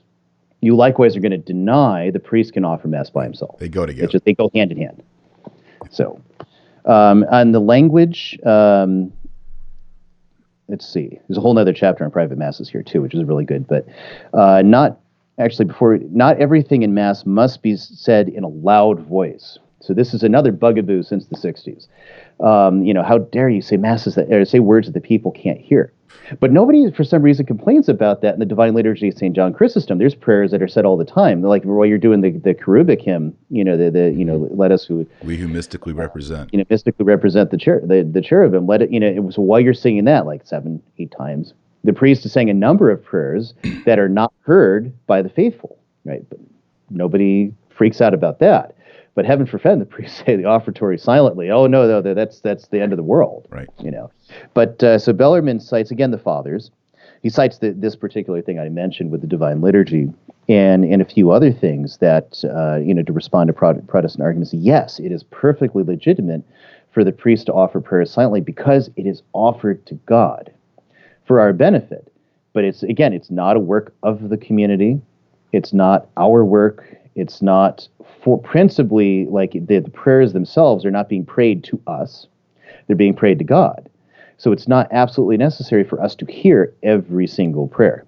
you likewise are going to deny the priest can offer Mass by himself. They go together. They go hand in hand. So on the language, let's see. There's a whole other chapter on private masses here too, which is really good. But not everything in Mass must be said in a loud voice. So this is another bugaboo since the 60s. How dare you say masses or say words that the people can't hear? But nobody, for some reason, complains about that in the Divine Liturgy of St. John Chrysostom. There's prayers that are said all the time, like while you're doing the cherubic hymn. Let us we who mystically represent. Mystically represent the cherubim. Let it. So while you're singing that, like 7, 8 times, the priest is saying a number of prayers that are not heard by the faithful, right? But nobody freaks out about that. But heaven forfend the priests say the offertory silently. Oh no, that's the end of the world, right? But so Bellarmine cites again the Fathers. He cites this particular thing I mentioned with the Divine Liturgy, and a few other things that to respond to Protestant arguments. Yes, it is perfectly legitimate for the priest to offer prayers silently because it is offered to God for our benefit. But it's not a work of the community. It's not our work. It's not principally like the prayers themselves are not being prayed to us. They're being prayed to God. So it's not absolutely necessary for us to hear every single prayer.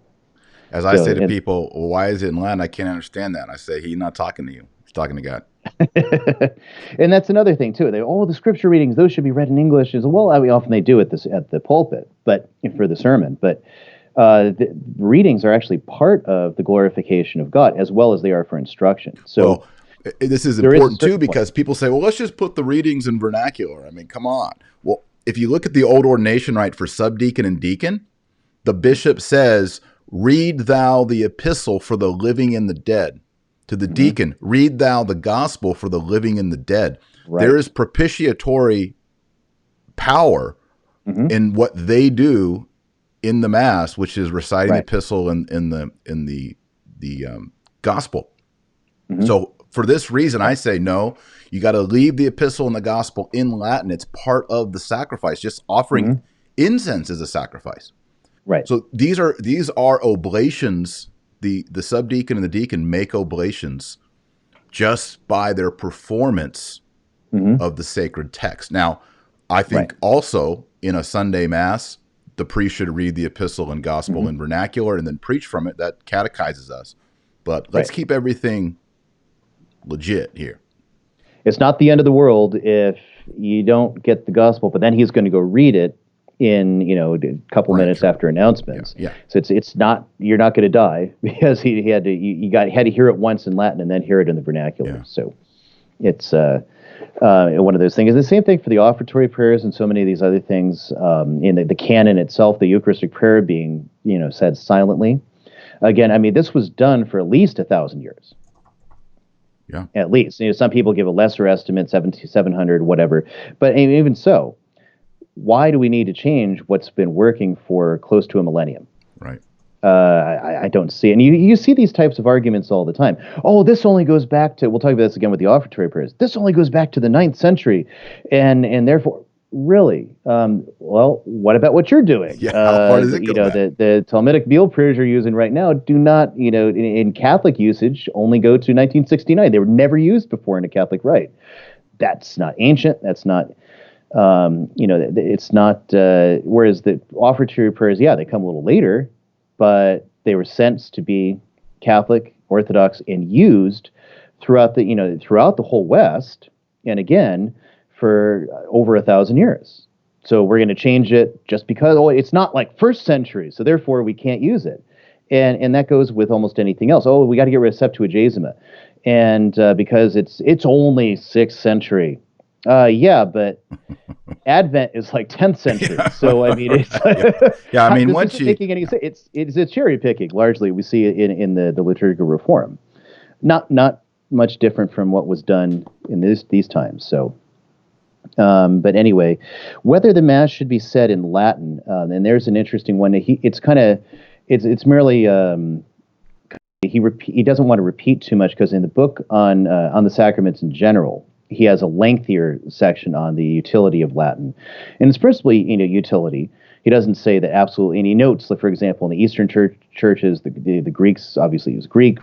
As I say to people, well, why is it in Latin? I can't understand that. I say, he's not talking to you. He's talking to God. And that's another thing too. The scripture readings, those should be read in English. Well, I mean, often they do at the pulpit, but for the sermon. But the readings are actually part of the glorification of God, as well as they are for instruction. So this is important too, because people say, well, let's just put the readings in vernacular. I mean, come on. Well, if you look at the old ordination rite for subdeacon and deacon, the bishop says, read thou the epistle for the living and the dead. To the deacon, read thou the gospel for the living and the dead. Right. There is propitiatory power in what they do in the mass, which is reciting the epistle in the gospel. So for this reason, I say no. You got to leave the epistle and the gospel in Latin. It's part of the sacrifice. Just offering incense is a sacrifice. Right. So these are oblations. The subdeacon and the deacon make oblations just by their performance of the sacred text. Now, I think also in a Sunday Mass, the priest should read the epistle and gospel in vernacular and then preach from it. That catechizes us. But let's keep everything legit here. It's not the end of the world if you don't get the gospel, but then he's going to go read it in a couple minutes after announcements. So it's not, you're not going to die because he had to hear it once in Latin and then hear it in the vernacular. So it's one of those things. And the same thing for the offertory prayers and so many of these other things in the canon itself, the Eucharistic prayer being said silently. Again, I mean, this was done for at least 1,000 years. Yeah, at least. Some people give a lesser estimate, 700, whatever. But even so, why do we need to change what's been working for close to a millennium? Right. I don't see it. And you see these types of arguments all the time. Oh, this only goes back to, we'll talk about this again with the offertory prayers. This only goes back to the 9th century. And therefore, really, well, what about what you're doing? Yeah, how far does it go back? The Talmudic meal prayers you're using right now do not, in Catholic usage, only go to 1969. They were never used before in a Catholic rite. That's not ancient. That's not... it's not, whereas the offertory prayers, they come a little later, but they were sensed to be Catholic, Orthodox, and used throughout the whole West, and again, for over 1,000 years. So we're going to change it just because, it's not like 1st century, so therefore we can't use it. And that goes with almost anything else. Oh, we got to get rid of Septuagesima. And because it's only 6th century. But Advent is like 10th century. So I mean, it's I mean, once you making any sense. It's cherry picking largely. We see it in the liturgical reform, not much different from what was done in these times. So, but anyway, whether the Mass should be said in Latin, and there's an interesting one. It's merely. He doesn't want to repeat too much because in the book on the sacraments in general, he has a lengthier section on the utility of Latin. And it's principally, utility. He doesn't say that absolutely, and he notes, for example, in the Eastern churches, the Greeks obviously use Greek.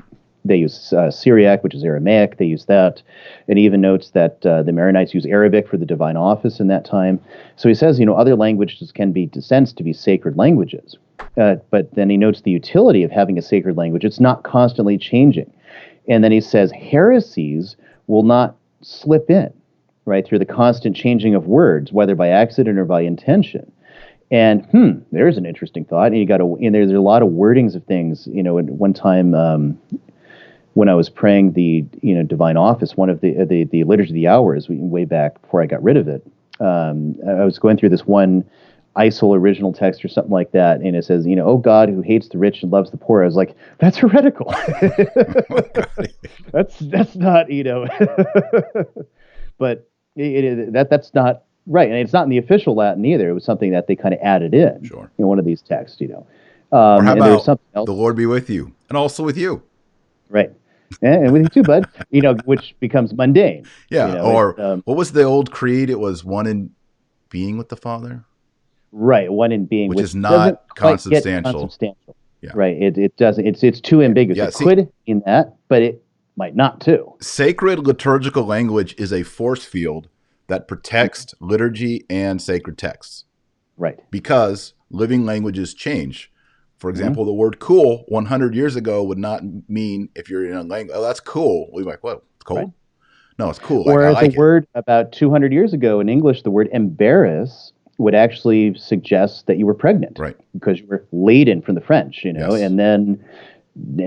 They use Syriac, which is Aramaic. They use that. And he even notes that the Maronites use Arabic for the divine office in that time. So he says, other languages can be sensed to be sacred languages. But then he notes the utility of having a sacred language. It's not constantly changing. And then he says heresies will not slip in, right, through the constant changing of words, whether by accident or by intention. And there's an interesting thought. And there's a lot of wordings of things. At one time, when I was praying the divine office, one of the liturgy of the hours way back before I got rid of it, I was going through this one ISIL original text or something like that, and it says, oh God, who hates the rich and loves the poor. I was like, that's heretical. that's not, but that's not right, and it's not in the official Latin either. It was something that they kind of added in one of these texts, or how about something else? The Lord be with you, and also with you, right? And with you too, bud. Which becomes mundane. Yeah. Or what was the old creed? It was one in being with the Father. Right, one in being, which is not consubstantial. Yeah. Right, it doesn't. It's too ambiguous. Yeah, it could in that, but it might not too. Sacred liturgical language is a force field that protects liturgy and sacred texts. Right, because living languages change. For example, the word cool 100 years ago would not mean, if you're in a language, oh, that's cool. We're like, what? It's cold? Right. No, it's cool. Like, I Or like the word about 200 years ago in English, the word embarrass would actually suggest that you were pregnant. Right. Because you were laden from the French, you know, Yes. and then,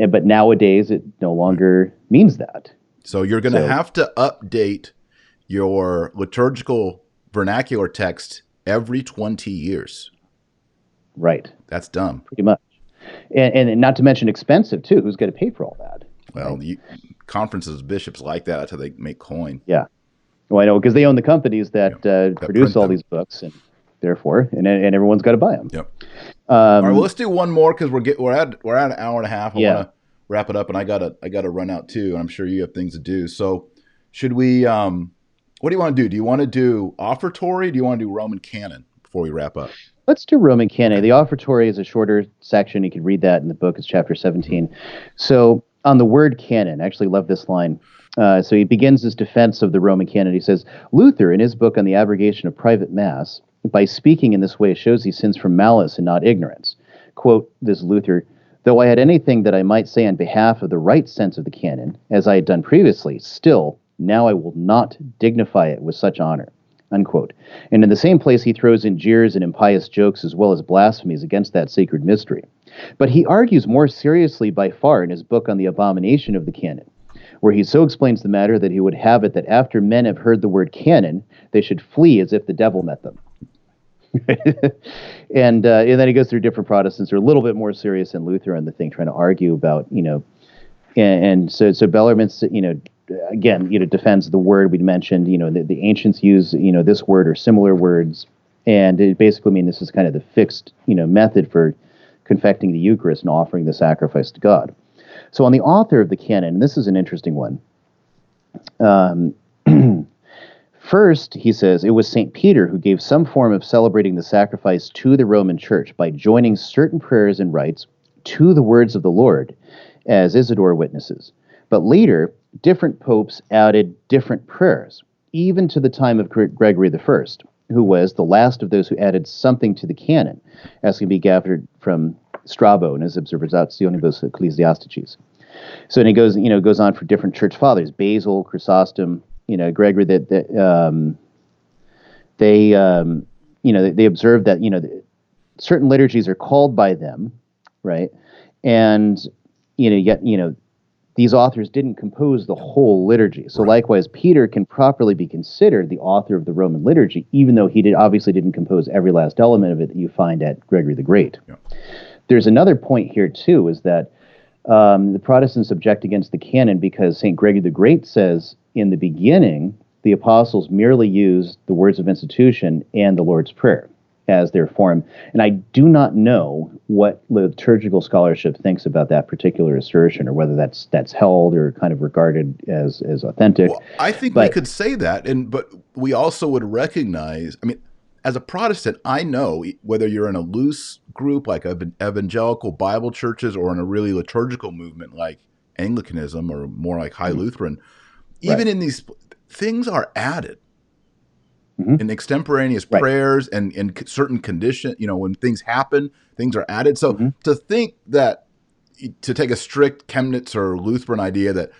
but nowadays it no longer means that. So you're going to have to update your liturgical vernacular text every 20 years. Right. That's dumb. Pretty much. And not to mention expensive, too. Who's going to pay for all that? Well, right? Conferences, bishops like that. That's how they make coin. Yeah. Well, I know, because they own the companies that produce all these books, and therefore, and everyone's got to buy them. Yep. All right, well, let's do one more because we're at an hour and a half. I want to wrap it up, and I gotta run out too, and I'm sure you have things to do. So, should we? What do you want to do? Do you want to do offertory? Do you want to do Roman Canon before we wrap up? Let's do Roman Canon. The offertory is a shorter section. You can read that in the book. It's chapter 17. So on the word canon, I actually love this line. So he begins his defense of the Roman Canon. He says, Luther, in his book on the abrogation of private mass, by speaking in this way, shows he sins from malice and not ignorance. Quote, this Luther, though I had anything that I might say on behalf of the right sense of the canon, as I had done previously, still, now I will not dignify it with such honor. Unquote. And in the same place, he throws in jeers and impious jokes as well as blasphemies against that sacred mystery. But he argues more seriously by far in his book on the abomination of the canon, where he so explains the matter that he would have it that after men have heard the word canon, they should flee as if the devil met them. And then he goes through different Protestants who are a little bit more serious than Luther on the thing, trying to argue about, and so Bellarmine's, again, defends the word we mentioned. The ancients use, this word or similar words, and it basically means this is kind of the fixed, method for confecting the Eucharist and offering the sacrifice to God. So on the author of the canon, and this is an interesting one. First, he says, it was St. Peter who gave some form of celebrating the sacrifice to the Roman Church by joining certain prayers and rites to the words of the Lord, as Isidore witnesses. But later, different popes added different prayers, even to the time of Gregory I, who was the last of those who added something to the canon, as can be gathered from Strabo in his Observationibus Ecclesiasticis. So and he goes on for different church fathers, Basil, Chrysostom, Gregory, they observe that certain liturgies are called by them, right? And yet these authors didn't compose the whole liturgy. So likewise, Peter can properly be considered the author of the Roman liturgy, even though he obviously didn't compose every last element of it that you find at Gregory the Great. Yeah. There's another point here too, is that the Protestants object against the canon because St. Gregory the Great says, in the beginning, the apostles merely used the words of institution and the Lord's Prayer as their form. And I do not know what liturgical scholarship thinks about that particular assertion, or whether that's held or kind of regarded as authentic. Well, I think we could say that, but we also would recognize, as a Protestant, I know whether you're in a loose group like evangelical Bible churches or in a really liturgical movement like Anglicanism or more like High Lutheran, even in these things are added in extemporaneous prayers and in certain conditions. When things happen, things are added. So to think that, to take a strict Chemnitz or Lutheran idea that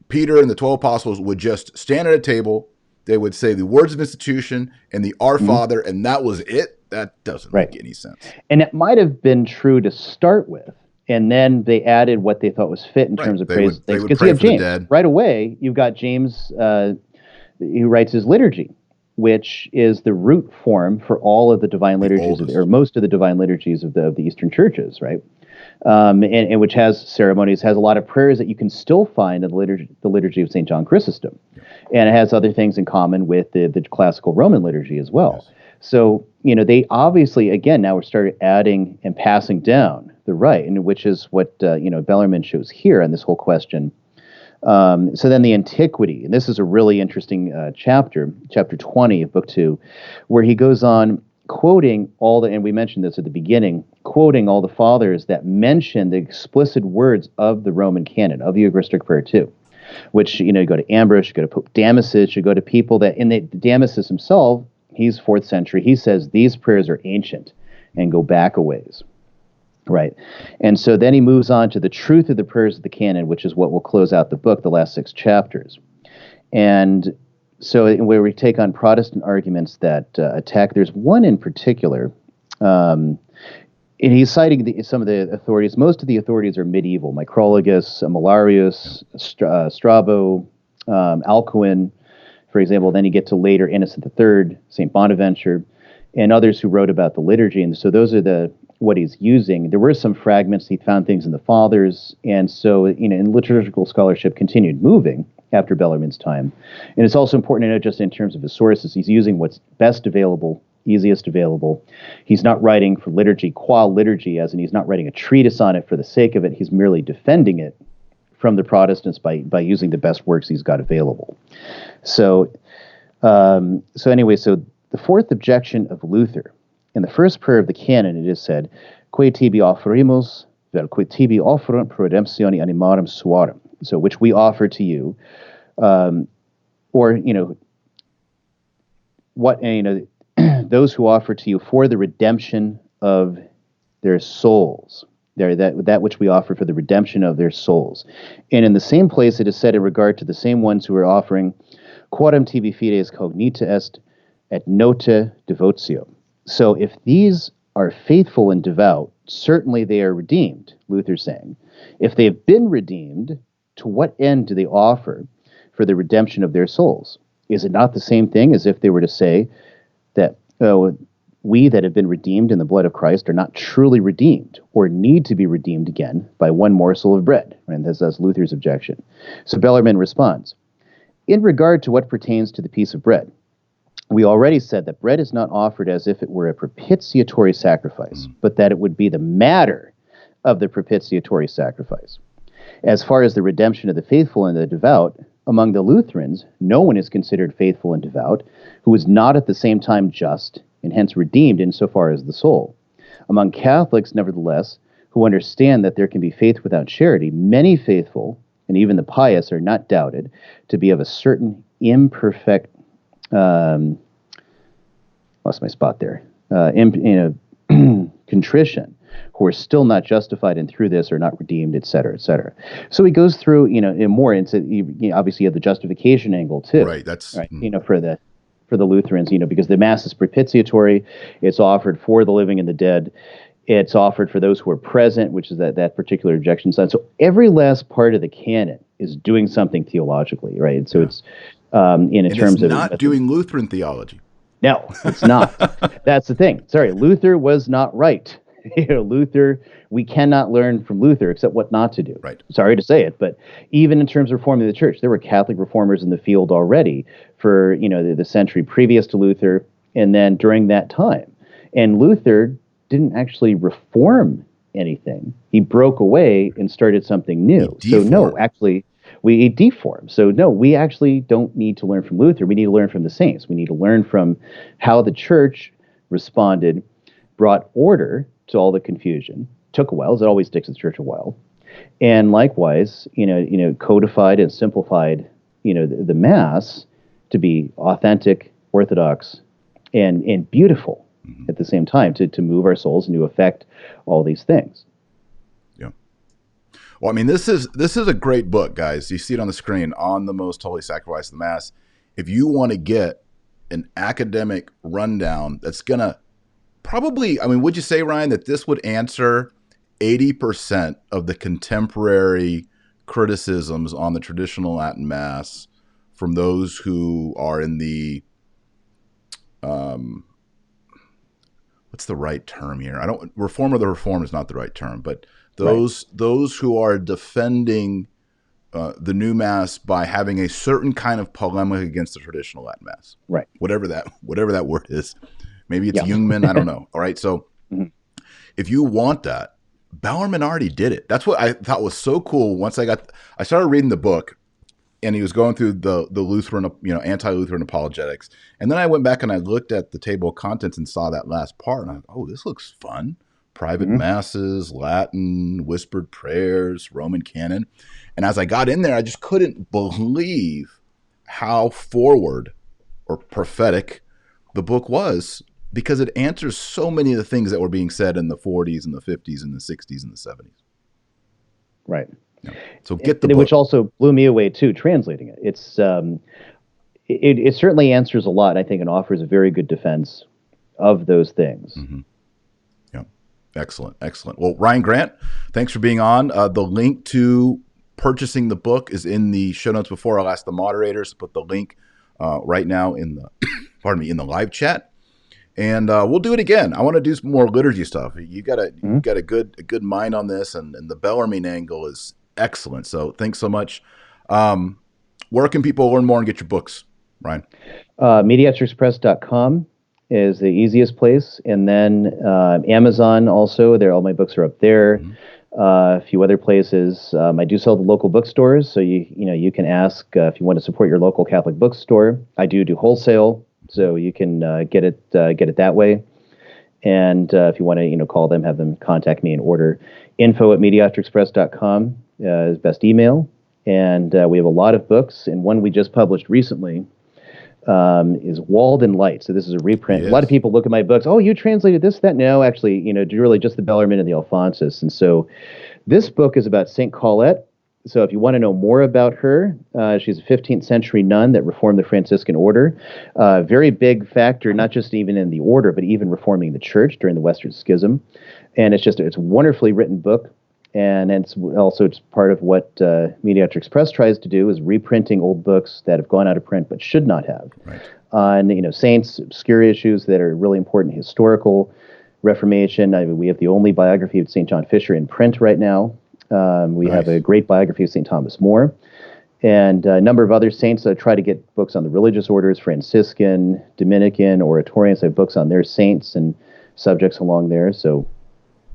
Peter and the 12 apostles would just stand at a table, they would say the words of institution and the Our Father, and that was it. That doesn't make any sense. And it might have been true to start with, and then they added what they thought was fit in terms of praise. Because you have James. Right away, you've got James who writes his liturgy, which is the root form for all of the divine liturgies, or most of the divine liturgies of the Eastern churches, right? And which has ceremonies, has a lot of prayers that you can still find in the liturgy of St. John Chrysostom. And it has other things in common with the classical Roman liturgy as well. Yes. So, they obviously, again, now we're started adding and passing down the rite, and which is what, Bellarmine shows here on this whole question. So then the antiquity, and this is a really interesting chapter 20 of Book 2, where he goes on quoting and we mentioned this at the beginning, quoting all the fathers that mention the explicit words of the Roman canon, of the Eucharistic prayer too, which, you go to Ambrose, you go to Pope Damasus, you go to people that, in the Damasus himself, he's 4th century, he says these prayers are ancient and go back a ways. Right. And so then he moves on to the truth of the prayers of the canon, which is what will close out the book, the last 6 chapters. And so where we take on Protestant arguments that attack, there's one in particular, and he's citing some of the authorities. Most of the authorities are medieval: Micrologus, Malarius, Strabo, Alcuin, for example. Then you get to later Innocent III, St. Bonaventure, and others who wrote about the liturgy. And so those are what he's using. There were some fragments. He found things in the Fathers, and so and liturgical scholarship continued moving after Bellarmine's time. And it's also important to note, just in terms of his sources, he's using what's best available, easiest available. He's not writing for liturgy qua liturgy, as in he's not writing a treatise on it for the sake of it. He's merely defending it from the Protestants by using the best works he's got available. So anyway, the fourth objection of Luther, in the first prayer of the canon, it is said, "Quae tibi offerimus, vel quae tibi offerunt pro redemptione animarum suarum," so which we offer to you, those who offer to you for the redemption of their souls. That which we offer for the redemption of their souls. And in the same place, it is said in regard to the same ones who are offering, "Quorum tibi fides cognita est et nota devotio." So if these are faithful and devout, certainly they are redeemed, Luther's saying. If they have been redeemed, to what end do they offer for the redemption of their souls? Is it not the same thing as if they were to say that, we that have been redeemed in the blood of Christ are not truly redeemed, or need to be redeemed again by one morsel of bread? And that's Luther's objection. So Bellarmine responds, "In regard to what pertains to the piece of bread, we already said that bread is not offered as if it were a propitiatory sacrifice, but that it would be the matter of the propitiatory sacrifice. As far as the redemption of the faithful and the devout, among the Lutherans, no one is considered faithful and devout who is not at the same time just, and hence redeemed insofar as the soul. Among Catholics, nevertheless, who understand that there can be faith without charity, many faithful, and even the pious, are not doubted to be of a certain imperfect, lost my spot there, contrition, who are still not justified, and through this are not redeemed, etc., etc." So he goes through, more into, obviously you have the justification angle too, Right. That's right. For the Lutherans, because the Mass is propitiatory, it's offered for the living and the dead. It's offered for those who are present, which is that particular objection side. So every last part of the canon is doing something theologically, right? So it's terms of not doing Lutheran theology. No, it's not. That's the thing. Sorry, Luther was not right. Luther, we cannot learn from Luther except what not to do. Right. Sorry to say it, but even in terms of reforming the church, there were Catholic reformers in the field already for the century previous to Luther, and then during that time. And Luther didn't actually reform anything. He broke away and started something new. So no, actually, we deform. So no, we actually don't need to learn from Luther. We need to learn from the saints. We need to learn from how the church responded, brought order to all the confusion. Took a while, as it always takes the church a while, and likewise, codified and simplified, the Mass to be authentic, orthodox, and beautiful at the same time, to move our souls and to affect all these things. Yeah. Well, I mean, this is a great book, guys. You see it on the screen, On the Most Holy Sacrifice of the Mass. If you want to get an academic rundown that's gonna probably, would you say, Ryan, that this would answer 80% of the contemporary criticisms on the traditional Latin Mass from those who are in the, what's the right term here? Reform of the Reformed is not the right term, but those who are defending the new Mass by having a certain kind of polemic against the traditional Latin Mass. Right. Whatever that word is. Maybe it's Jungmann. I don't know. All right. So if you want that, Bellarmine already did it. That's what I thought was so cool. Once I started reading the book, and he was going through the Lutheran, anti-Lutheran apologetics. And then I went back and I looked at the table of contents and saw that last part. And I thought, oh, this looks fun. Private masses, Latin, whispered prayers, Roman Canon. And as I got in there, I just couldn't believe how forward or prophetic the book was because it answers so many of the things that were being said in the 40s and the 50s and the 60s and the 70s. Right. Yeah. So get the book. Which also blew me away too, translating it. It certainly answers a lot, I think, and offers a very good defense of those things. Mm-hmm. Yeah. Excellent. Excellent. Well, Ryan Grant, thanks for being on. The link to purchasing the book is in the show notes before. I'll ask the moderators to put the link right now in the, in the live chat. And we'll do it again. I want to do some more liturgy stuff. You got a good mind on this, and the Bellarmine angle is excellent. So thanks so much. Where can people learn more and get your books, Ryan? Mediatrixpress.com is the easiest place, and then Amazon also. All my books are up there. Mm-hmm. A few other places. I do sell to local bookstores, so you can ask if you want to support your local Catholic bookstore. I do wholesale, so you can get it that way. And if you want to call them, have them contact me and order. info@mediatrixpress.com is best email. And we have a lot of books, and one we just published recently is Walden Light. So this is a reprint. Yes. A lot of people look at my books. Oh, you translated this, that? No, actually, really just the Bellarmine and the Alphonsus. And so this book is about St. Colette. So if you want to know more about her, she's a 15th century nun that reformed the Franciscan order. Very big factor, not just even in the order, but even reforming the church during the Western Schism. And it's a wonderfully written book. And it's part of what Mediatrix Press tries to do, is reprinting old books that have gone out of print but should not have. Right. On saints, obscure issues that are really important, historical Reformation. We have the only biography of St. John Fisher in print right now. We have a great biography of St. Thomas More, and a number of other saints. I try to get books on the religious orders, Franciscan, Dominican, Oratorians. I have books on their saints and subjects along there. So,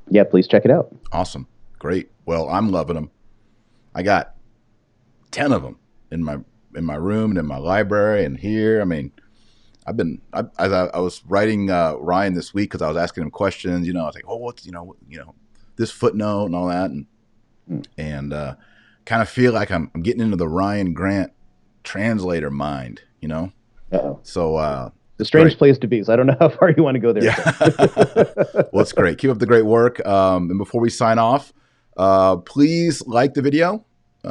yeah, please check it out. Awesome. Great. Well, I'm loving them. I got 10 of them in my room and in my library and here. I mean, as I was writing Ryan this week, because I was asking him questions. I was like, oh, what's this footnote and all that, and kind of feel like I'm getting into the Ryan Grant translator mind. Uh-oh. So the strange place to be. So I don't know how far you want to go there. Yeah. Well, it's great. Keep up the great work. And before we sign off, please like the video. We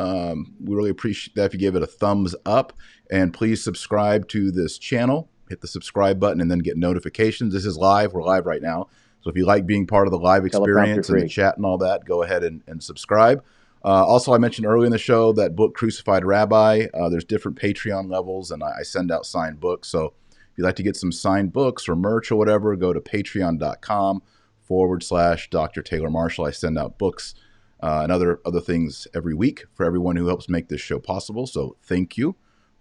really appreciate that if you give it a thumbs up, and please subscribe to this channel. Hit the subscribe button and then get notifications. This is live. We're live right now. So if you like being part of the live experience and the chat and all that, go ahead and subscribe. Also, I mentioned earlier in the show that book, Crucified Rabbi. There's different Patreon levels, and I send out signed books. So if you'd like to get some signed books or merch or whatever, go to patreon.com/Dr. Taylor Marshall. I send out books and other things every week for everyone who helps make this show possible. So thank you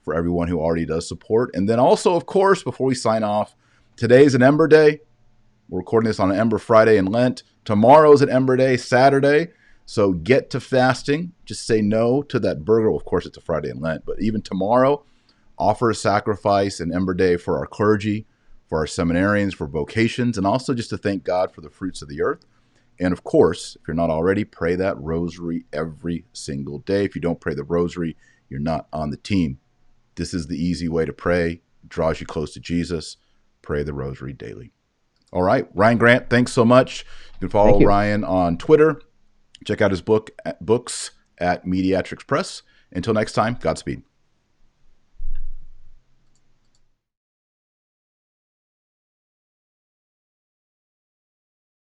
for everyone who already does support. And then also, of course, before we sign off, today is an Ember Day. We're recording this on an Ember Friday in Lent. Tomorrow is an Ember Day, Saturday. So get to fasting. Just say no to that burger. Well, of course, it's a Friday in Lent. But even tomorrow, offer a sacrifice in Ember Day for our clergy, for our seminarians, for vocations, and also just to thank God for the fruits of the earth. And of course, if you're not already, pray that rosary every single day. If you don't pray the rosary, you're not on the team. This is the easy way to pray. It draws you close to Jesus. Pray the rosary daily. All right. Ryan Grant, thanks so much. You can follow Ryan on Twitter. Check out his books at Mediatrix Press. Until next time, Godspeed.